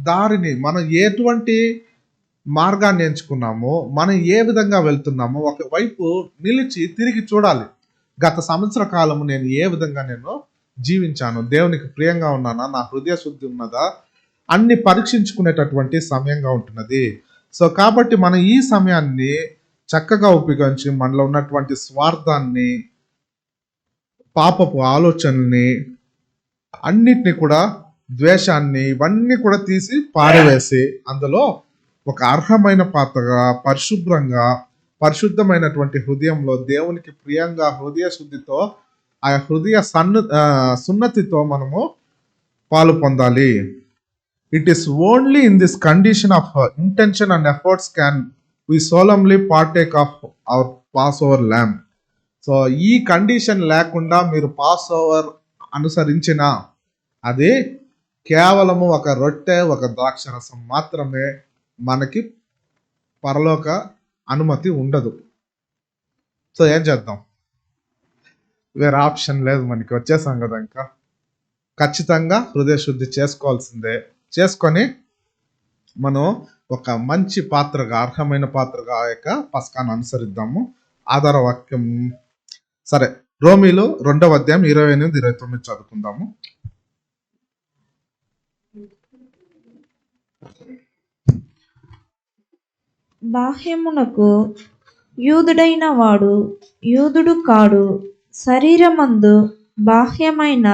దారిని, మనం ఎటువంటి మార్గాన్ని ఎంచుకున్నామో, మనం ఏ విధంగా వెళ్తున్నామో ఒకవైపు నిలిచి తిరిగి చూడాలి. గత సంవత్సర కాలము నేను ఏ విధంగా జీవించాను, దేవునికి ప్రియంగా ఉన్నానా, నా హృదయ శుద్ధి ఉన్నదా, అన్ని పరీక్షించుకునేటటువంటి సమయంగా ఉంటున్నది. సో కాబట్టి మనం ఈ సమయాన్ని చక్కగా ఉపయోగించి మనలో ఉన్నటువంటి స్వార్థాన్ని, పాపపు ఆలోచనల్ని, అన్నిటిని కూడా, ద్వేషాన్ని, ఇవన్నీ కూడా తీసి పారవేసి అందులో ఒక అర్హమైన పాత్రగా, పరిశుభ్రంగా, పరిశుద్ధమైనటువంటి హృదయంలో దేవునికి ప్రియంగా హృదయ శుద్ధితో, ఆ హృదయ సున్నతితో మనము పాలు పొందాలి. It is only in this condition of intention and efforts can we solemnly partake of our Passover lamb. So ఈ కండిషన్ లేకుండా మీరు పాస్ ఓవర్ అనుసరించిన అది కేవలము ఒక రొట్టె, ఒక ద్రాక్షరసం మాత్రమే, మనకి పరలోక అనుమతి ఉండదు. సో ఏం చేద్దాం, వేరే ఆప్షన్ లేదు, మనకి వచ్చేసాం కదా, ఇంకా ఖచ్చితంగా హృదయ శుద్ధి చేసుకోవాల్సిందే. చేసుకొని మనం ఒక మంచి పాత్రగా, అర్హమైన పాత్రగా ఆ యొక్క పస్కాను అనుసరిద్దాము. ఆధార వాక్యం సరే, రోమీలు 2వ అధ్యాయం 28-29 చదువుకుందాము. బాహ్యమునకు యూదుడైన వాడు యూదుడు కాడు, శరీరమందు బాహ్యమైన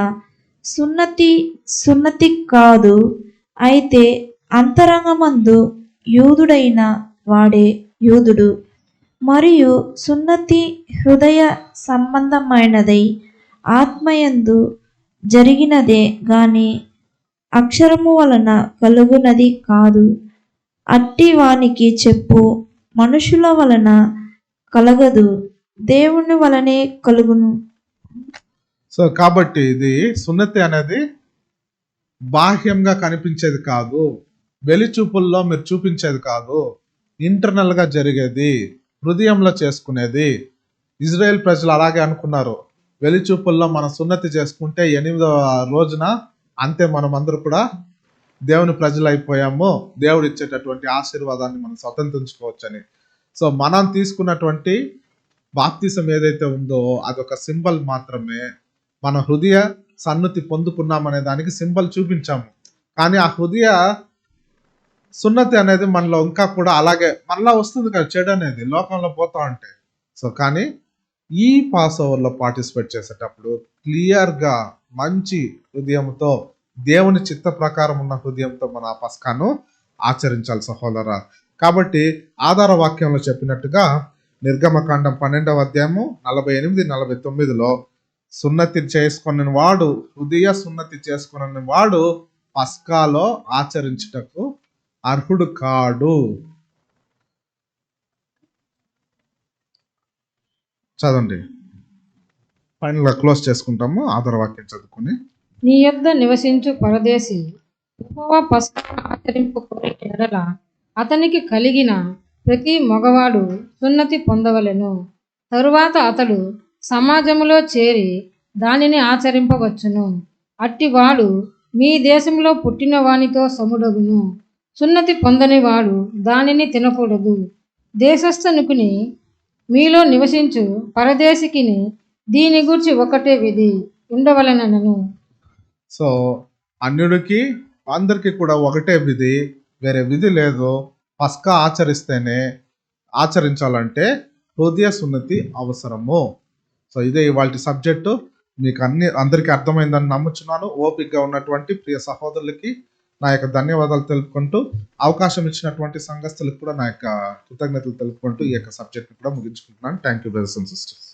సున్నతి కాదు, అయితే అంతరంగమందు యూదుడైన వాడే యూదుడు. మరియు సున్నతి హృదయ సంబంధమైనదై ఆత్మయందు జరిగినదే గాని అక్షరము వలన కలుగునది కాదు. అట్టి వానికి చెప్పు, మనుషుల వలన కలగదు, దేవుని వలనే కలుగును. సో కాబట్టి ఇది సున్నతి అనేది బాహ్యంగా కనిపించేది కాదు, వెలిచూపుల్లో మీరు చూపించేది కాదు, ఇంటర్నల్ గా జరిగేది, హృదయంలో చేసుకునేది. ఇజ్రాయెల్ ప్రజలు అలాగే అనుకున్నారు, వెలిచూపుల్లో మనం సున్నతి చేసుకుంటే 8వ రోజున అంతే, మనం అందరూ కూడా దేవుని ప్రజలు అయిపోయాము, దేవుడు ఇచ్చేటటువంటి ఆశీర్వాదాన్ని మనం స్వతంత్రించుకోవచ్చని. సో మనం తీసుకున్నటువంటి బాప్తిసం ఏదైతే ఉందో అదొక సింబల్ మాత్రమే, మన హృదయ సన్నుతి పొందుకున్నామనే దానికి సింబల్ చూపించాము. కానీ ఆ హృదయ సున్నతి అనేది మనలో ఇంకా కూడా అలాగే మనలో వస్తుంది కదా, చెడు అనేది లోకంలో పోతా ఉంటే. సో కానీ ఈ పాస్ ఓవర్లో పార్టిసిపేట్ చేసేటప్పుడు క్లియర్గా మంచి హృదయంతో, దేవుని చిత్త ప్రకారం ఉన్న హృదయంతో మన ఆ పస్కాను ఆచరించాలి సహోదరా. కాబట్టి ఆధార వాక్యంలో చెప్పినట్టుగా నిర్గమకాండం 12వ అధ్యాయము 48-49లో సున్నతి చేసుకున్న వాడు, హృదయ సున్నతి చేసుకున్న వాడు పస్కాలో ఆచరించుటకు అర్హుడు కాడు. చదవండి, ఫైనల్గా క్లోజ్ చేసుకుంటాము ఆధార వాక్యం చదువుకుని. నీ యొద్ద నివసించు పరదేశి యెహోవా పస్కాను ఆచరింపుకునే ఎడల అతనికి కలిగిన ప్రతి మగవాడు సున్నతి పొందవలెను. తరువాత అతడు సమాజములో చేరి దానిని ఆచరింపవచ్చును. అట్టివాడు మీ దేశంలో పుట్టిన వానితో సముడగును. సున్నతి పొందని వాడు దానిని తినకూడదు. దేశస్థనుకుని మీలో నివసించు పరదేశికిని దీని గురించి ఒకటే విధి ఉండవలెనను. సో అన్యుడికి అందరికీ కూడా ఒకటే విధి, వేరే విధి లేదు. పస్కా ఆచరించాలంటే హృదయ సున్నతి అవసరము. సో ఇదే ఇవాళ సబ్జెక్టు. మీకు అందరికీ అర్థమైందని నమ్ముచున్నాను. ఓపికగా ఉన్నటువంటి ప్రియ సహోదరులకి నా యొక్క ధన్యవాదాలు తెలుపుకుంటూ, అవకాశం ఇచ్చినటువంటి సంఘస్థులకు కూడా నా యొక్క కృతజ్ఞతలు తెలుపుకుంటూ ఈ యొక్క సబ్జెక్ట్ని కూడా ముగించుకుంటున్నాను. Thank you brothers and sisters.